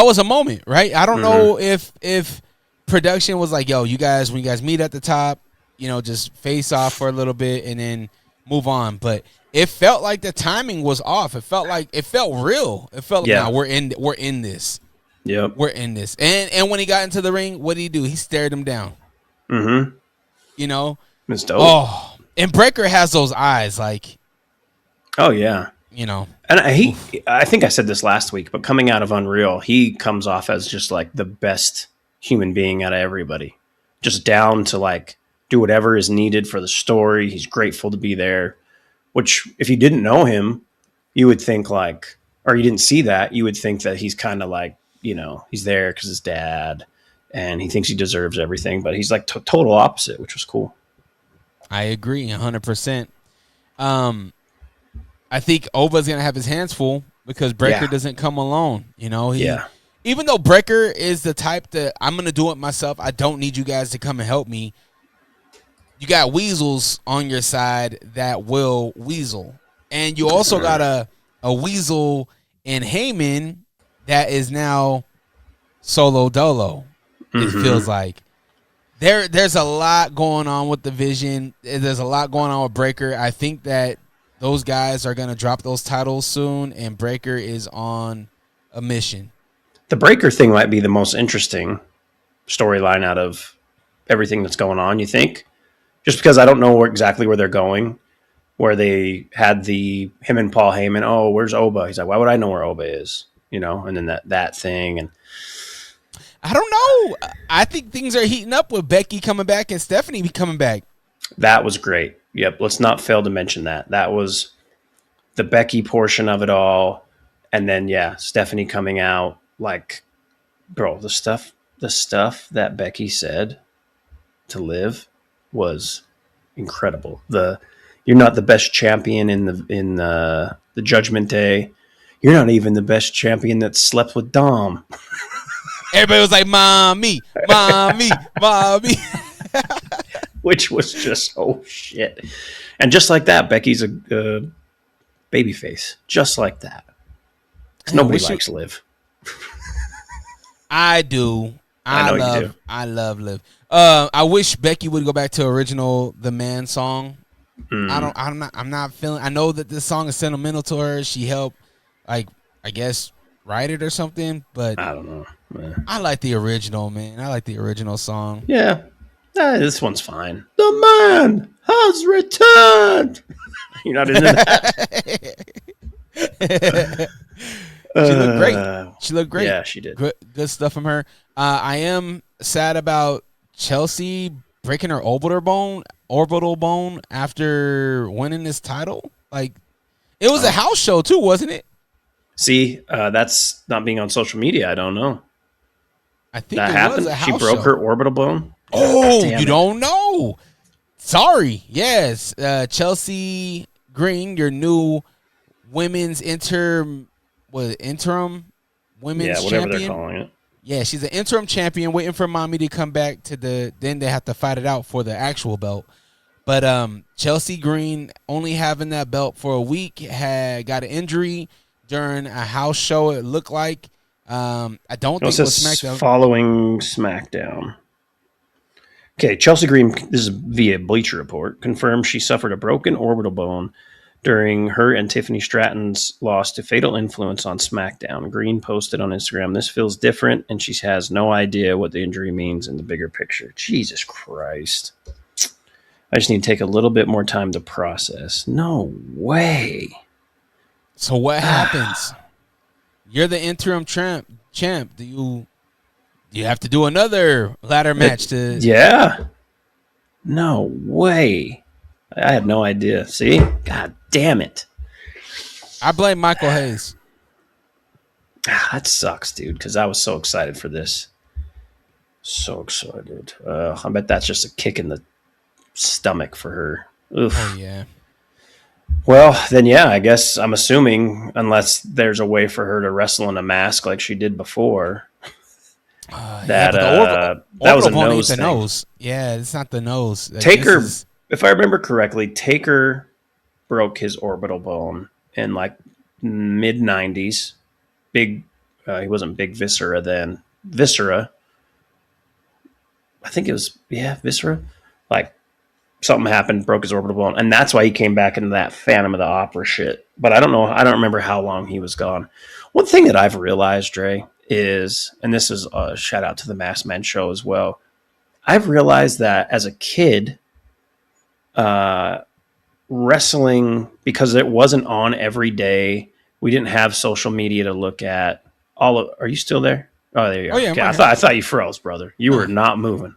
was a moment, right? I don't know if production was like, yo, you guys, when you guys meet at the top, just face off for a little bit and then move on. But it felt like the timing was off. It felt real. It felt like, nah, we're in this. Yep. We're in this. And when he got into the ring, what did he do? He stared him down. Mm-hmm. It's dope. Oh, and Breaker has those eyes oh yeah. And I think I said this last week, but coming out of Unreal, he comes off as just the best human being out of everybody. Just down to do whatever is needed for the story. He's grateful to be there, which if you didn't know him, you would think or you didn't see that, you would think that he's kind of he's there because his dad and he thinks he deserves everything, but he's total opposite, which was cool. I agree 100%. I think Oba's going to have his hands full because Breaker doesn't come alone. Even though Breaker is the type that I'm going to do it myself, I don't need you guys to come and help me. You got weasels on your side that will weasel. And you also got a weasel in Heyman that is now solo dolo. It feels like. There's a lot going on with the Vision. There's a lot going on with Breaker. I think that those guys are going to drop those titles soon, and Breaker is on a mission. The Breaker thing might be the most interesting storyline out of everything that's going on, you think? Just because I don't know exactly where they're going, where they had him and Paul Heyman, oh, where's Oba? He's like, why would I know where Oba is? And then that thing. And I don't know. I think things are heating up with Becky coming back and Stephanie coming back. That was great. Yep. Let's not fail to mention that. That was the Becky portion of it all. And then, Stephanie coming out bro, the stuff that Becky said to Liv was incredible. You're not the best champion in the Judgment Day. You're not even the best champion that slept with Dom. Everybody was like, mommy, mommy, mommy. Which was just, oh, shit. And just like that, Becky's a baby face. Just like that. 'Cause nobody likes Liv. I do. I know you do. I love Liv. I wish Becky would go back to original The Man song. I'm not feeling. I know that this song is sentimental to her. She helped, like, I guess, write it or something. But I don't know. Man. I like the original, man. I like the original song. Yeah. This one's fine. The man has returned. You're not into that? She looked great. She looked great. Yeah, she did. Good stuff from her. I am sad about Chelsea breaking her orbital bone after winning this title. Like, it was a house show too, wasn't it? See, that's not being on social media. I don't know. I think that it happened. was a house She broke show. her orbital bone. Oh, you don't know. Sorry. Yes. Chelsea Green, your new women's interim women's whatever champion. they're calling it. Yeah, she's an interim champion waiting for mommy to come back to then they have to fight it out for the actual belt. But Chelsea Green only having that belt for a week got an injury during a house show, it looked like. I don't think it was SmackDown. Following SmackDown. Okay, Chelsea Green, this is via Bleacher Report, confirmed she suffered a broken orbital bone during her and Tiffany Stratton's loss to Fatal Influence on SmackDown. Green posted on Instagram, "This feels different," and she has no idea what the injury means in the bigger picture. Jesus Christ. I just need to take a little bit more time to process. No way. So what happens? You're the interim champ. Do you have to do another ladder match to? Yeah. No way. I had no idea. See? God damn it. I blame Michael Hayes. That sucks, dude, because I was so excited for this. So excited. I bet that's just a kick in the stomach for her. Oof. Oh, yeah. Well, then, yeah, I guess I'm assuming, unless there's a way for her to wrestle in a mask like she did before, that was a nose thing. Nose. Yeah, it's not the nose. Taker, if I remember correctly, Taker broke his orbital bone in like mid-90s. He wasn't Big Viscera then. Viscera. I think it was, Viscera. Like, something happened, broke his orbital bone, and that's why he came back into that Phantom of the Opera shit. But I don't know. I don't remember how long he was gone. One thing that I've realized, Dre, is, and this is a shout out to the Masked Man show as well, I've realized that as a kid, wrestling, because it wasn't on every day, we didn't have social media to look at. Are you still there? Oh, there you are. Oh, yeah, okay, I thought you froze, brother. You were not moving.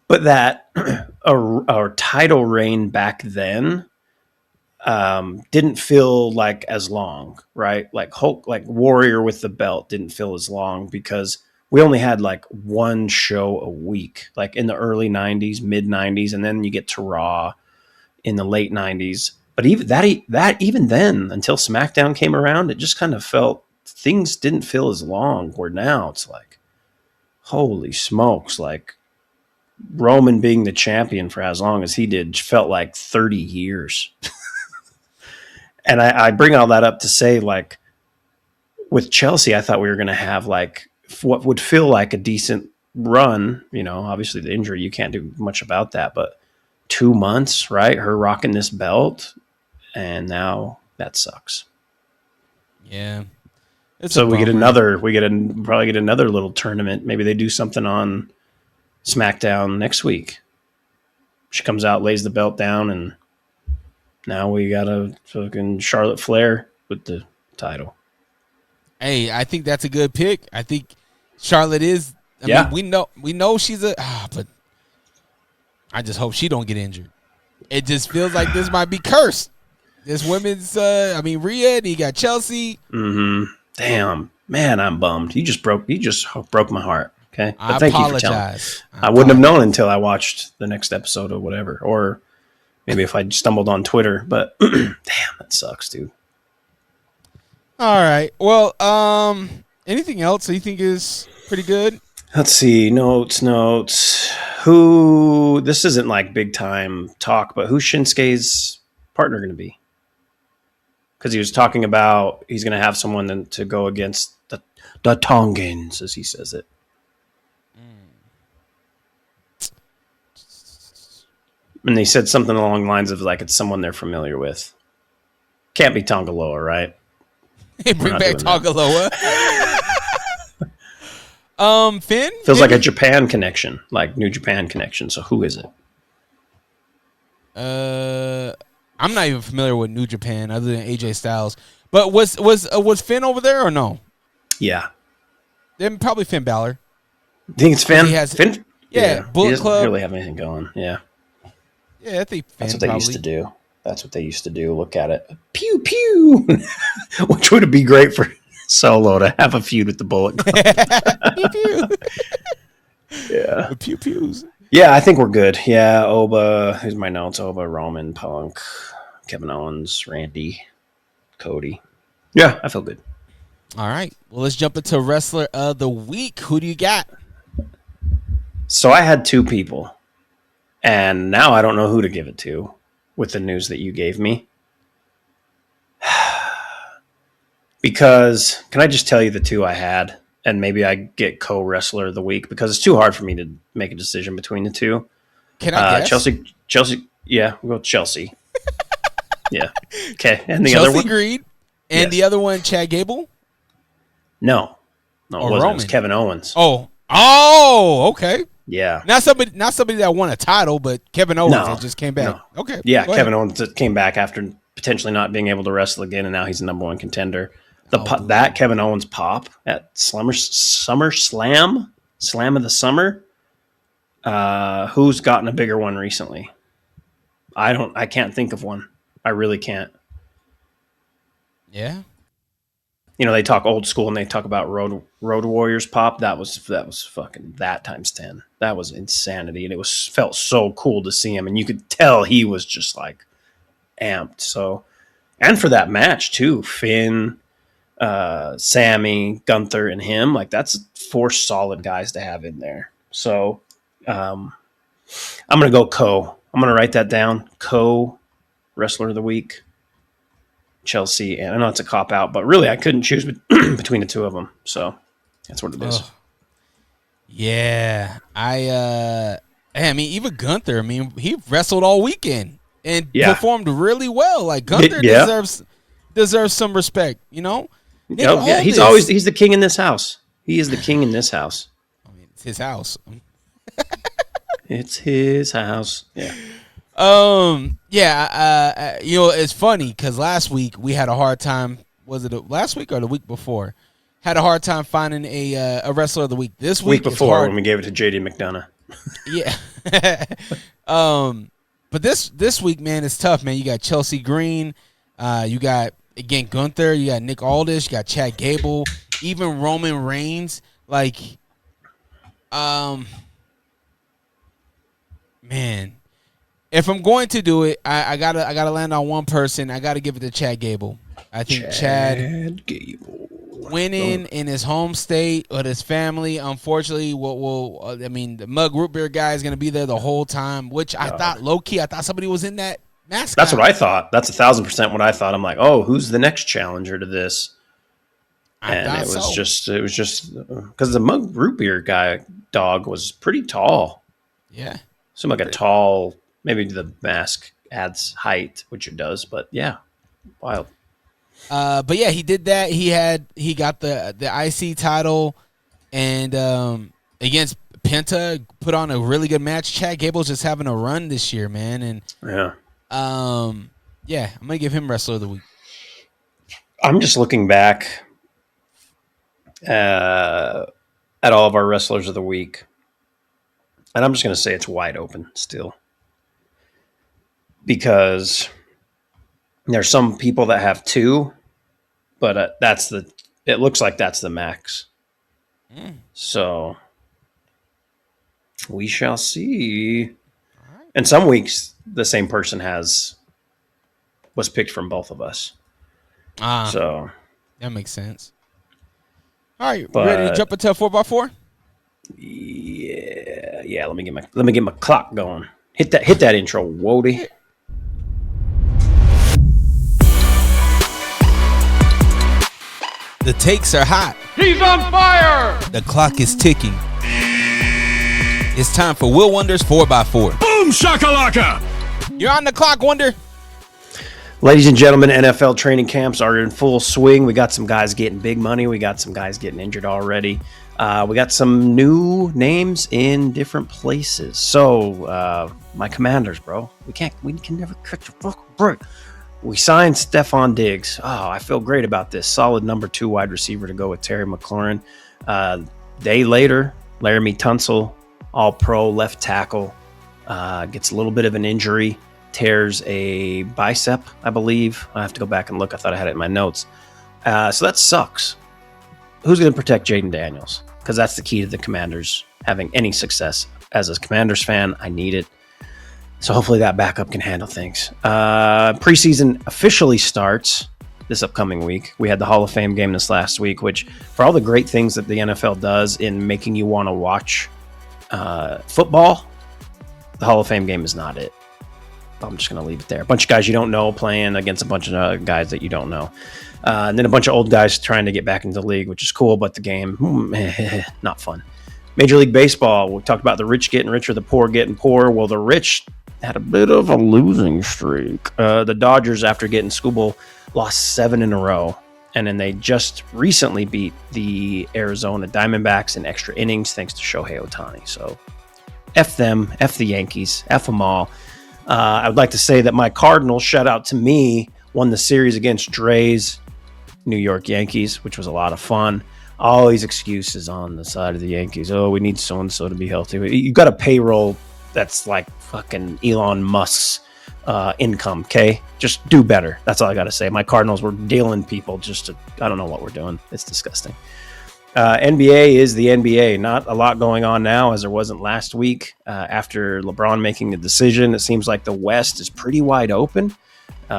But that our title reign back then didn't feel like as long, right? Like Hulk, like Warrior with the belt didn't feel as long because we only had like one show a week, like in the early 90s, mid 90s, and then you get to Raw in the late 90s. But even then, until SmackDown came around, it just kind of felt things didn't feel as long. Where now it's like, holy smokes, like Roman being the champion for as long as he did felt like 30 years. And I bring all that up to say, like, with Chelsea, I thought we were going to have like what would feel like a decent run. You know, obviously the injury, you can't do much about that, but 2 months, right? Her rocking this belt, and now that sucks. Yeah. So we probably get another little tournament. Maybe they do something on SmackDown next week. She comes out, lays the belt down, and now we got a fucking Charlotte Flair with the title. Hey, I think that's a good pick. I think Charlotte is. I mean, we know she's but I just hope she don't get injured. It just feels like this might be cursed. This women's, Rhea, and you got Chelsea. Mm-hmm. Damn, man, I'm bummed. You just broke my heart. Okay, but thank you for telling me. I wouldn't have known until I watched the next episode or whatever, or maybe if I stumbled on Twitter. But damn, that sucks, dude. All right. Well, anything else that you think is pretty good? Let's see. Notes. Who? This isn't like big time talk, but who's Shinsuke's partner going to be? Because he was talking about he's going to have someone to go against the Tongans, as he says it. And they said something along the lines of like it's someone they're familiar with. Can't be Tongaloa, right? Hey, bring back Tongaloa. Finn? Feels like a Japan connection, like New Japan connection. So who is it? I'm not even familiar with New Japan other than AJ Styles. But was Finn over there or no? Yeah. Then probably Finn Balor. Think it's Finn? Finn? Yeah, Bullet he doesn't Club. really have anything going. Yeah. Yeah, I think Finn That's what they probably used to do. That's what they used to do. Look at it. Pew, pew. Which would be great for Solo to have a feud with the Bullet Club. Pew pew. Yeah. The pew pews. Yeah, I think we're good. Yeah, Oba. Here's my notes. Oba, Roman, Punk, Kevin Owens, Randy, Cody. Yeah, I feel good. All right. Well, let's jump into Wrestler of the Week. Who do you got? So I had two people. And now I don't know who to give it to with the news that you gave me. Because, can I just tell you the two I had? And maybe I get co-wrestler of the week because it's too hard for me to make a decision between the two. Can I guess? Chelsea. Yeah, we'll go with Chelsea. Yeah. Okay. And the Chelsea other one? Green. And Yes. the other one, Chad Gable? No, Or it wasn't. It was Roman? Kevin Owens. Oh, okay. Yeah. Not somebody that won a title, but Kevin Owens that just came back. No. Okay. Yeah, go ahead. Kevin Owens came back after potentially not being able to wrestle again, and now he's the number one contender. That Kevin Owens pop at SummerSlam, Slam of the Summer. Who's gotten a bigger one recently? I can't think of one. I really can't. Yeah. You know, they talk old school and they talk about Road Warriors pop. That was fucking that times 10. That was insanity, and it felt so cool to see him, and you could tell he was just like amped. So, and for that match too, Finn, Sammy, Gunther, and him, like that's 4 solid guys to have in there. So, I'm gonna go I'm gonna write that down. Wrestler of the week. Chelsea, and I know it's a cop out, but really I couldn't choose between the two of them, so that's what it is. Yeah, I mean, even Gunther. I mean, he wrestled all weekend and performed really well. Like Gunther deserves some respect, you know. Yeah, he's the king in this house. He is the king in this house. I mean, it's his house. It's his house. Yeah. You know, it's funny because last week we had a hard time. Was it last week or the week before? Had a hard time finding a wrestler of the week. This week before when we gave it to JD McDonough. Yeah. But this week, man, it's tough, man. You got Chelsea Green, you got again Gunther, you got Nick Aldis, you got Chad Gable, even Roman Reigns. Like, man. If I'm going to do it, I gotta land on one person. I gotta give it to Chad Gable. I think Chad Gable winning in his home state with his family. Unfortunately, the mug root beer guy is gonna be there the whole time. Which I thought low key. I thought somebody was in that mascot. That's what I thought. That's 1,000% what I thought. I'm like, oh, who's the next challenger to this? And it was just because the mug root beer guy dog was pretty tall. Yeah, seemed like a tall. Maybe the mask adds height, which it does, but yeah, wild. But yeah, he did that. He got the IC title, and against Penta, put on a really good match. Chad Gable's just having a run this year, man, and I'm gonna give him Wrestler of the Week. I'm just looking back at all of our Wrestlers of the Week, and I'm just gonna say it's wide open still. Because there's some people that have 2, but it looks like that's the max. So we shall see. And some weeks the same person was picked from both of us. So That makes sense. All right, But, ready to jump into a 4x4? Yeah. Let me get my clock going. Hit that intro, Wody. The takes are hot. He's on fire! The clock is ticking. It's time for Will Wonder's 4x4. Boom shakalaka! You're on the clock, Wonder. Ladies and gentlemen, NFL training camps are in full swing. We got some guys getting big money. We got some guys getting injured already. We got some new names in different places. So, my Commanders, bro, we can never catch a fucking break. We signed Stephon Diggs. Oh, I feel great about this. Solid number 2 wide receiver to go with Terry McLaurin. Day later, Laramie Tunsil, all-pro left tackle, gets a little bit of an injury. Tears a bicep, I believe. I have to go back and look. I thought I had it in my notes. So that sucks. Who's going to protect Jaden Daniels? Because that's the key to the Commanders having any success. As a Commanders fan, I need it. So hopefully that backup can handle things. Preseason officially starts this upcoming week. We had the Hall of Fame game this last week, which for all the great things that the NFL does in making you want to watch football, the Hall of Fame game is not it. I'm just going to leave it there. A bunch of guys you don't know playing against a bunch of guys that you don't know. And then a bunch of old guys trying to get back into the league, which is cool, but the game, not fun. Major League Baseball, we talked about the rich getting richer, the poor getting poorer. Well, the rich had a bit of a losing streak. The Dodgers, after getting schoolball, lost 7 in a row. And then they just recently beat the Arizona Diamondbacks in extra innings thanks to Shohei Ohtani. So F them, F the Yankees, F them all. I would like to say that my Cardinals, shout out to me, won the series against Dre's New York Yankees, which was a lot of fun. All these excuses on the side of the Yankees. Oh, we need so-and-so to be healthy. You've got a payroll that's like fucking Elon Musk's income, okay? Just do better. That's all I got to say. My Cardinals were dealing people I don't know what we're doing. It's disgusting. NBA is the NBA. Not a lot going on now as there wasn't last week. After LeBron making the decision, it seems like the West is pretty wide open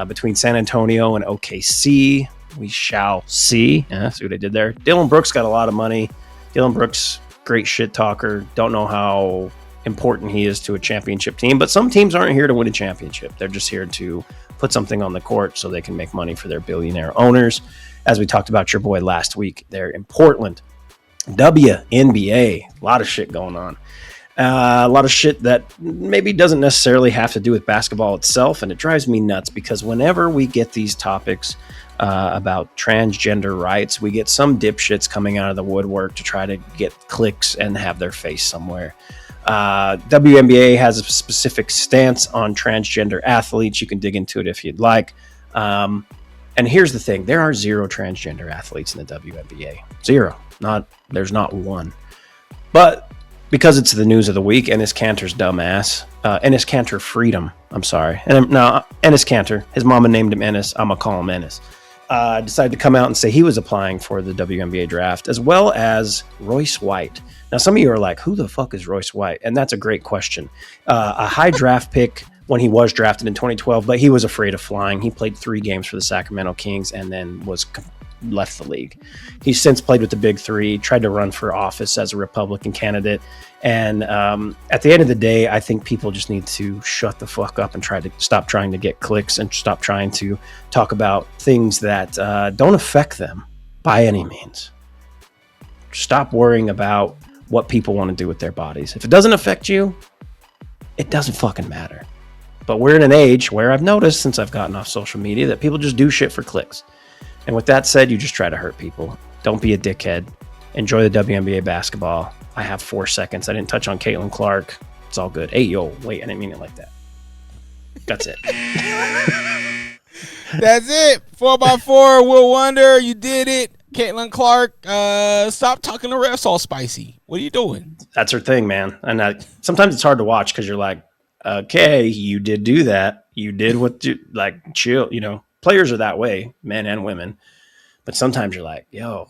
between San Antonio and OKC. We shall see. See what I did there? Dylan Brooks got a lot of money. Dylan Brooks, great shit talker. Don't know how important he is to a championship team, but some teams aren't here to win a championship. They're just here to put something on the court so they can make money for their billionaire owners. As we talked about your boy last week, they're in Portland. WNBA, a lot of shit going on. A lot of shit that maybe doesn't necessarily have to do with basketball itself, and it drives me nuts because whenever we get these topics about transgender rights, we get some dipshits coming out of the woodwork to try to get clicks and have their face somewhere. WNBA has a specific stance on transgender athletes. You can dig into it if you'd like. And here's the thing. There are 0 transgender athletes in the WNBA. 0. There's not one. But because it's the news of the week, Enes Kanter's dumbass, Enes Kanter Freedom, I'm sorry. Enes Kanter, his mama named him Enes, I'm going to call him Enes, decided to come out and say he was applying for the WNBA draft, as well as Royce White. Now, some of you are like, who the fuck is Royce White? And that's a great question. A high draft pick when he was drafted in 2012, but he was afraid of flying. He played 3 games for the Sacramento Kings and then left the league. He's since played with the Big Three, tried to run for office as a Republican candidate. And at the end of the day, I think people just need to shut the fuck up and stop trying to get clicks and stop trying to talk about things that don't affect them by any means. Stop worrying about what people want to do with their bodies. If it doesn't affect you, it doesn't fucking matter. But we're in an age where I've noticed since I've gotten off social media that people just do shit for clicks. And with that said, you just try to hurt people. Don't be a dickhead. Enjoy the WNBA basketball. I have 4 seconds. I didn't touch on Caitlin Clark. It's all good. Hey, yo, wait, I didn't mean it like that. That's it. That's it. 4x4, Will Wonder, you did it. Caitlin Clark, stop talking to refs all spicy. What are you doing? That's her thing, man. And sometimes it's hard to watch because you're like, okay, you did do that. You did what you like. Chill. Players are that way, men and women. But sometimes you're like, yo,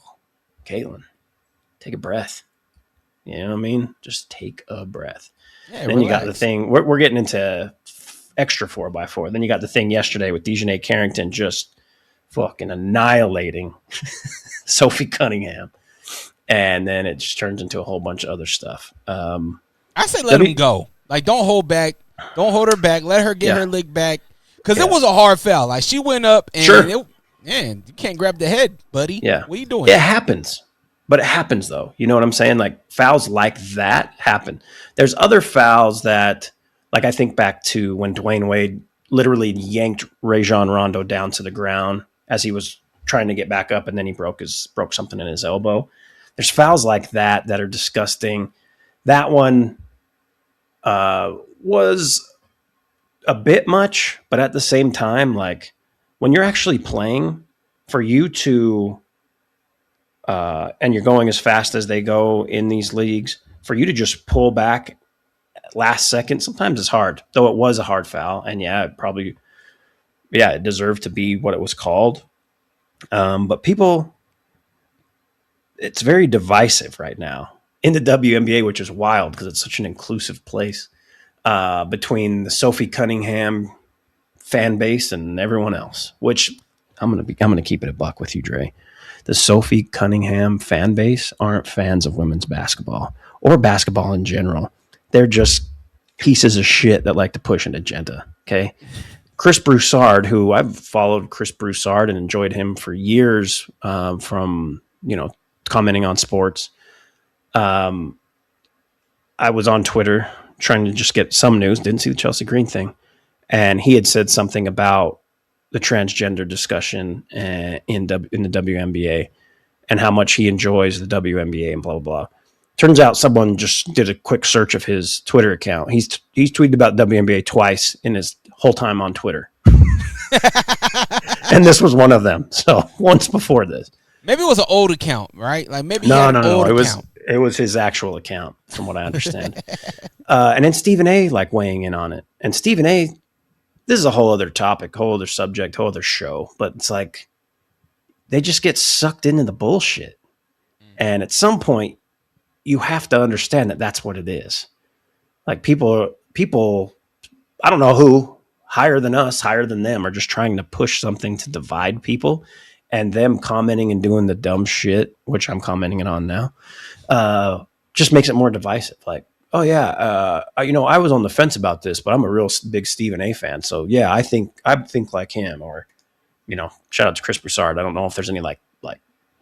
Caitlin, take a breath. You know what I mean? Just take a breath. Yeah, then relax. You got the thing. We're getting into extra 4x4. Then you got the thing yesterday with Dejanay Carrington just fucking annihilating Sophie Cunningham. And then it just turns into a whole bunch of other stuff. I say let him go. Like, don't hold back. Don't hold her back. Let her get her lick back. Because it was a hard foul. Like, she went up and man, you can't grab the head, buddy. Yeah. What are you doing? It happens. But it happens, though. You know what I'm saying? Like, fouls like that happen. There's other fouls that, like, I think back to when Dwayne Wade literally yanked Rajon Rondo down to the ground as he was trying to get back up, and then he broke something in his elbow. There's fouls like that are disgusting. That one was a bit much, but at the same time, like, when you're actually playing, for you to and you're going as fast as they go in these leagues, for you to just pull back last second, sometimes it's hard, though it was a hard foul. And it deserved to be what it was called. But people, it's very divisive right now in the WNBA, which is wild because it's such an inclusive place, between the Sophie Cunningham fan base and everyone else, which I'm going to keep it a buck with you, Dre. The Sophie Cunningham fan base aren't fans of women's basketball or basketball in general. They're just pieces of shit that like to push an agenda. Okay. Chris Broussard, who I've followed Chris Broussard and enjoyed him for years, from, commenting on sports. I was on Twitter trying to just get some news. Didn't see the Chelsea Green thing. And he had said something about the transgender discussion in the WNBA and how much he enjoys the WNBA and blah, blah, blah. Turns out someone just did a quick search of his Twitter account. He's tweeted about WNBA twice in his whole time on Twitter. And this was one of them. So once before this. Maybe it was an old account, right? Like maybe no. It was his actual account, from what I understand. And then Stephen A. like weighing in on it. And Stephen A., this is a whole other topic, whole other subject, whole other show. But it's like they just get sucked into the bullshit. And at some point, you have to understand that that's what it is. Like people, I don't know who, higher than us, higher than them, are just trying to push something to divide people, and them commenting and doing the dumb shit, which I'm commenting it on now, just makes it more divisive. Like, oh yeah, I was on the fence about this, but I'm a real big Stephen A. fan. So yeah, I think like him, or, shout out to Chris Broussard. I don't know if there's any like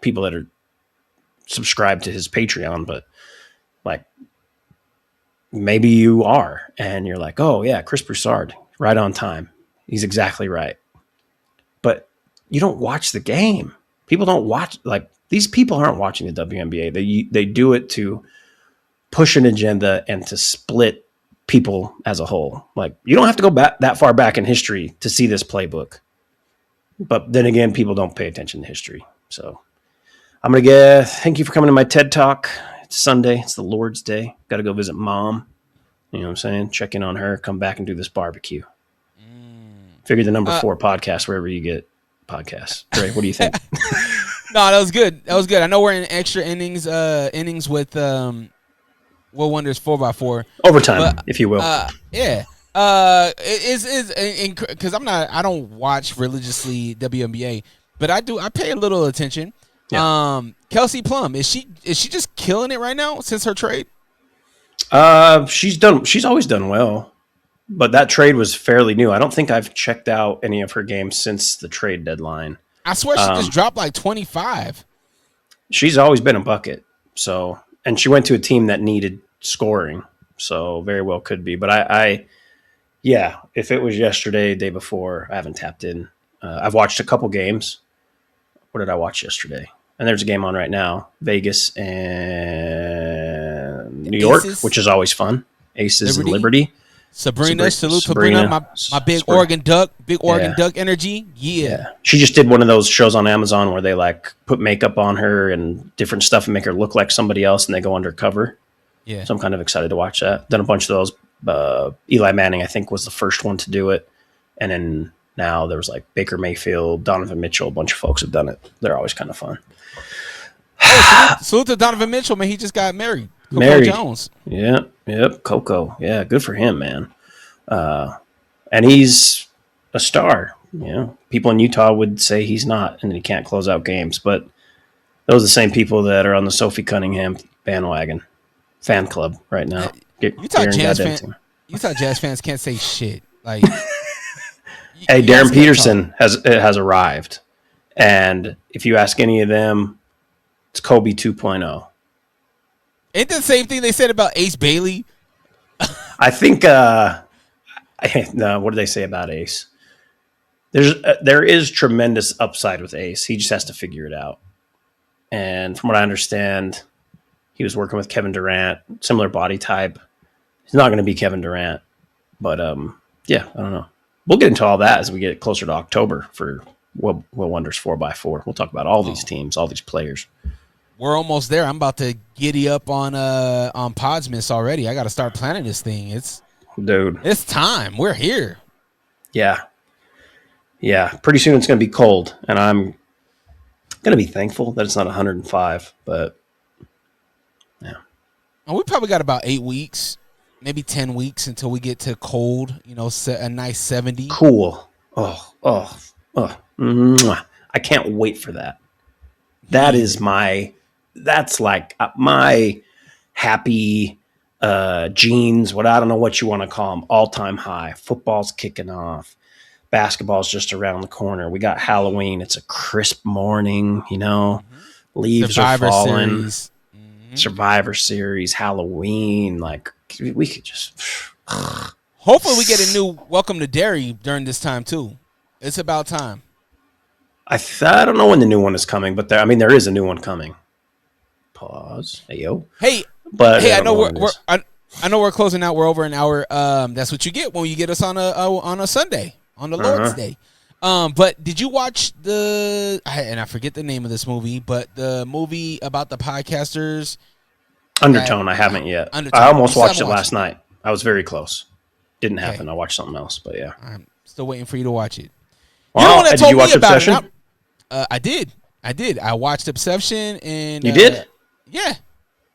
people that are subscribed to his Patreon, but like maybe you are, and you're like, oh yeah, Chris Broussard, right on time. He's exactly right. But you don't watch the game. People don't watch, like, these people aren't watching the WNBA. They do it to push an agenda and to split people as a whole. Like, you don't have to go back that far back in history to see this playbook. But then again, people don't pay attention to history. So I'm going to thank you for coming to my TED Talk. It's Sunday. It's the Lord's Day. Got to go visit Mom. You know what I'm saying? Check in on her. Come back and do this barbecue. Figure the number 4 podcast wherever you get podcasts. Dre, what do you think? No, that was good. I know we're in extra innings with Will Wonder's 4x4 overtime, if you will. Yeah. It is because I don't watch religiously WNBA, but I pay a little attention. Yeah. Kelsey Plum, is she just killing it right now since her trade? She's always done well, but that trade was fairly new. I don't think I've checked out any of her games since the trade deadline. I swear she just dropped like 25. She's always been a bucket. So, and she went to a team that needed scoring, so very well could be. But yeah, if it was yesterday, day before, I haven't tapped in. I've watched a couple games. What did I watch yesterday? And there's a game on right now, Vegas and New York, which is always fun. Aces and Liberty. Salute Sabrina, my big Oregon Duck, Duck energy. Yeah. She just did one of those shows on Amazon where they like put makeup on her and different stuff and make her look like somebody else, and they go undercover. Yeah. So I'm kind of excited to watch that. Done a bunch of those. Eli Manning, I think, was the first one to do it. And then now there was like Baker Mayfield, Donovan Mitchell, a bunch of folks have done it. They're always kind of fun. Salute to Donovan Mitchell, man. He just got married. Coco Jones. Yep. Coco. Yeah, good for him, man. And he's a star. people in Utah would say he's not, and he can't close out games. But those are the same people that are on the Sophie Cunningham bandwagon fan club right now. Utah Jazz fans can't say shit. Like, hey, Darren Peterson has arrived, and if you ask any of them, it's Kobe 2.0. Ain't that the same thing they said about Ace Bailey? I think. No, what do they say about Ace? There is tremendous upside with Ace. He just has to figure it out. And from what I understand, he was working with Kevin Durant, similar body type. He's not going to be Kevin Durant, but yeah, I don't know. We'll get into all that as we get closer to October for Will Wonders 4x4. We'll talk about all these teams, all these players. We're almost there. I'm about to giddy up on Podsmiths already. I got to start planning this thing. It's time. We're here. Yeah. Pretty soon it's going to be cold, and I'm going to be thankful that it's not 105. But yeah, and we probably got about 8 weeks, maybe 10 weeks until we get to cold. A nice 70. Cool. Oh. Mwah. I can't wait for that. That's like my happy genes, I don't know what you want to call them, all-time high. Football's kicking off. Basketball's just around the corner. We got Halloween. It's a crisp morning, Leaves Survivor are falling. Series. Survivor Series, Halloween. Like, we could just... Hopefully we get a new Welcome to Derry during this time, too. It's about time. I don't know when the new one is coming, but there is a new one coming. Pause. Hey, yo. But I know we're closing out. We're over an hour. That's what you get when you get us on a Sunday, on the Lord's Day. But did you watch I forget the name of this movie, but the movie about the podcasters? Undertone. I haven't yet. Undertone. I almost watched it last night. I was very close. Didn't happen. Okay. I watched something else, but yeah. I'm still waiting for you to watch it. Well, did you watch Obsession? I did. I watched Obsession, and you did? Yeah.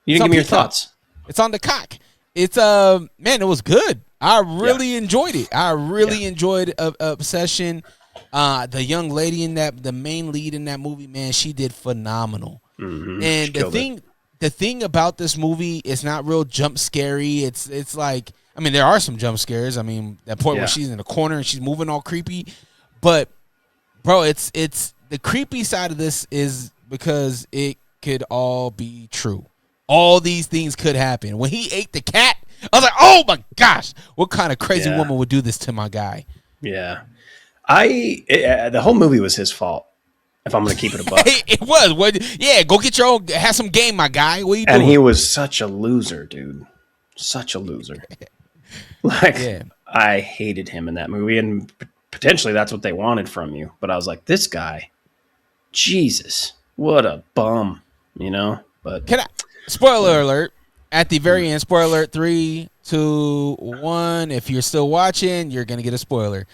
You didn't give me your thoughts. It's on the cock. It's man, it was good. I really enjoyed it. I really enjoyed Obsession. The young lady the main lead in that movie, man, she did phenomenal. Mm-hmm. And the thing about this movie is not real jump scary. It's like, I mean, there are some jump scares. I mean, that point where she's in the corner and she's moving all creepy. But bro, it's the creepy side of this is because it could all be true. All these things could happen. When he ate the cat, I was like, oh my gosh, what kind of crazy woman would do this to my guy? Yeah. The whole movie was his fault, if I'm going to keep it a buck. It was. Yeah, go get your own, have some game, my guy. What are you doing? And he was such a loser, dude. Such a loser. I hated him in that movie, and potentially that's what they wanted from you. But I was like, this guy, Jesus, what a bum, But spoiler alert, at the very end, spoiler alert, 3, 2, 1. If you're still watching, you're going to get a spoiler.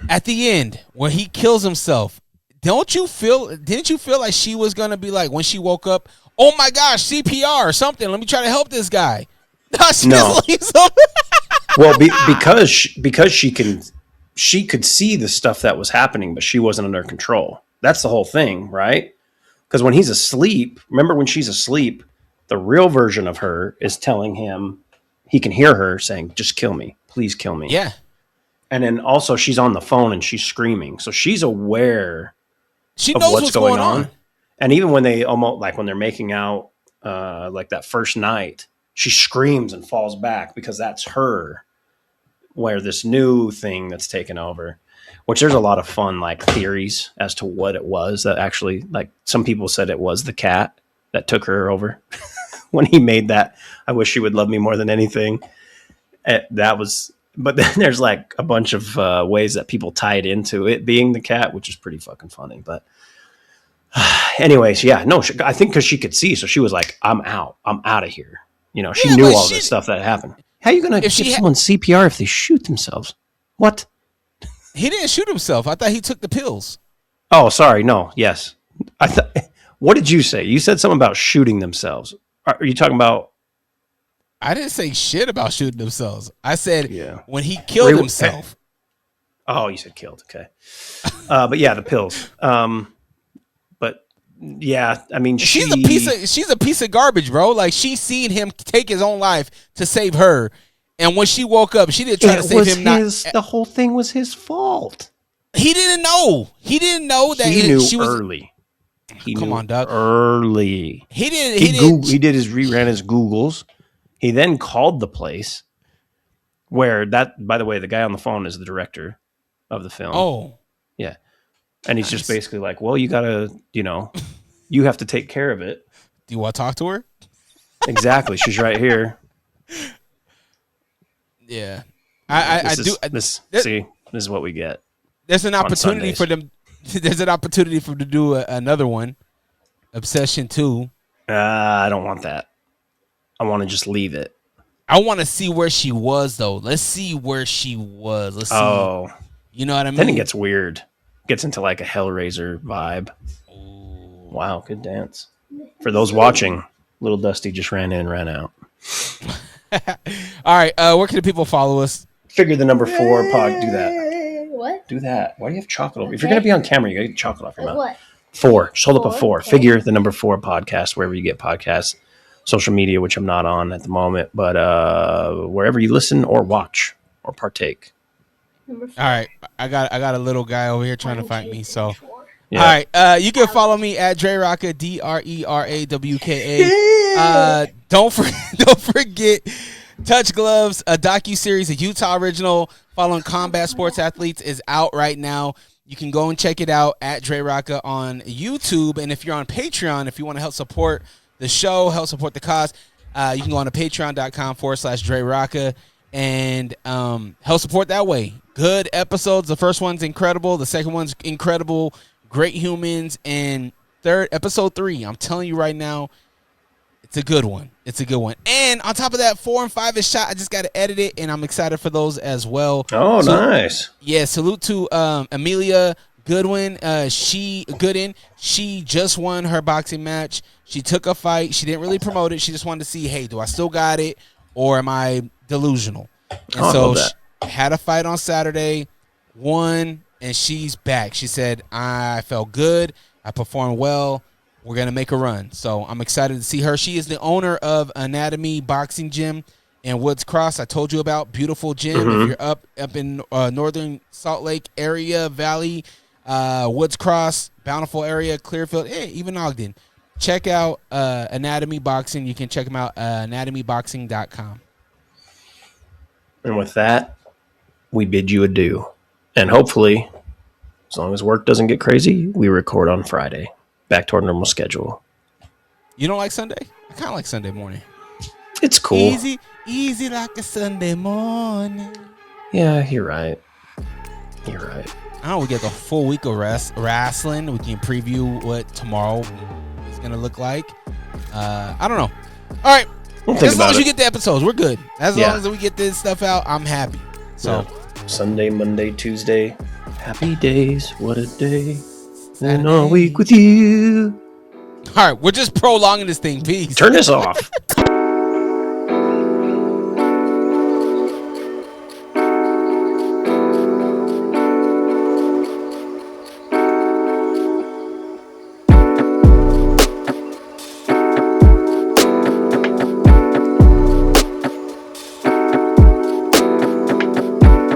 At the end, when he kills himself, didn't you feel like she was going to be like, when she woke up, oh my gosh, CPR or something, let me try to help this guy. No. Well, because she could see the stuff that was happening, but she wasn't under control. That's the whole thing, right? Because when he's asleep, remember when she's asleep, the real version of her is telling him, he can hear her saying, just kill me. Please kill me. Yeah. And then also she's on the phone and she's screaming. So she's aware of what's going on. And even when they when they're making out like that first night, she screams and falls back because that's her, where this new thing that's taken over, which there's a lot of fun theories as to what it was that actually, some people said it was the cat that took her over when he made that. I wish she would love me more than anything. But then there's a bunch of ways that people tie it into it being the cat, which is pretty fucking funny. But anyways, I think because she could see, so she was like, I'm out of here. She knew all this stuff that happened. How are you going to give someone CPR if they shoot themselves? What? He didn't shoot himself. I thought he took the pills. Oh, sorry. No. Yes. What did you say? You said something about shooting themselves. Are you talking about? I didn't say shit about shooting themselves. I said when he killed himself. Oh, you said killed. Okay. But yeah, the pills. But yeah, I mean, She's a piece of garbage, bro. Like, she seen him take his own life to save her, and when she woke up, she didn't try to save him. The whole thing was his fault. He didn't know. He didn't know that he knew she was early. Come on, Doug. Early. He didn't. He ran his Googles. He then called the place where by the way, the guy on the phone is the director of the film. Oh, yeah. And he's just basically like, well, you gotta, you have to take care of it. Do you want to talk to her? Exactly. She's right here. Yeah. This is what we get. There's an opportunity for them. There's an opportunity for them to do another one. Obsession 2. I don't want that. I want to just leave it. I want to see where she was, though. Let's see where she was. Let's see. Oh. You know what I mean? Then it gets weird. Gets into like a Hellraiser vibe. Ooh. Wow, good dance. For those watching, Little Dusty just ran in and ran out. All right. Where can the people follow us? Figure the number 4 pod. Do that. What? Do that. Why do you have chocolate over? If you're going to be on camera, you got to get chocolate off your mouth. What? 4. Just hold up a 4. Okay. Figure the number 4 podcast, wherever you get podcasts. Social media, which I'm not on at the moment, but wherever you listen or watch or partake. Number 4. All right. I got a little guy over here trying to fight me. So, Yeah. all right. You can follow me at Rawka, DRERAWKA. Don't forget Touch Gloves, a docuseries, a Utah original following combat sports athletes, is out right now. You can go and check it out at Rawka on YouTube. And if you're on Patreon, if you want to help support the show, help support the cause, you can go on to patreon.com/Rawka and help support that way. Good episodes. The first one's incredible. The second one's incredible. Great humans. And episode 3, I'm telling you right now, it's a good one. It's a good one. And on top of that, 4 and 5 is shot. I just got to edit it, and I'm excited for those as well. Oh, nice. Yeah, salute to Amelia Gooden. She just won her boxing match. She took a fight. She didn't really promote it. She just wanted to see, hey, do I still got it, or am I delusional? And so she had a fight on Saturday, won, and she's back. She said, I felt good. I performed well. We're going to make a run. So I'm excited to see her. She is the owner of Anatomy Boxing Gym in Woods Cross. I told you about. Beautiful gym. Mm-hmm. If you're up in northern Salt Lake area, Valley, Woods Cross, Bountiful area, Clearfield, even Ogden. Check out Anatomy Boxing. You can check them out, anatomyboxing.com. And with that, we bid you adieu. And hopefully, as long as work doesn't get crazy, we record on Friday. Back to our normal schedule. You don't like Sunday? I kind of like Sunday morning. It's cool. Easy like a Sunday morning. Yeah, you're right. We get the full week of wrestling. We can preview what tomorrow is going to look like. I don't know. All right. As long as you get the episodes, we're good. As long as we get this stuff out, I'm happy. So Sunday, Monday, Tuesday. Happy days. What a day. And all week with you. All right. We're just prolonging this thing. Peace. Turn this off.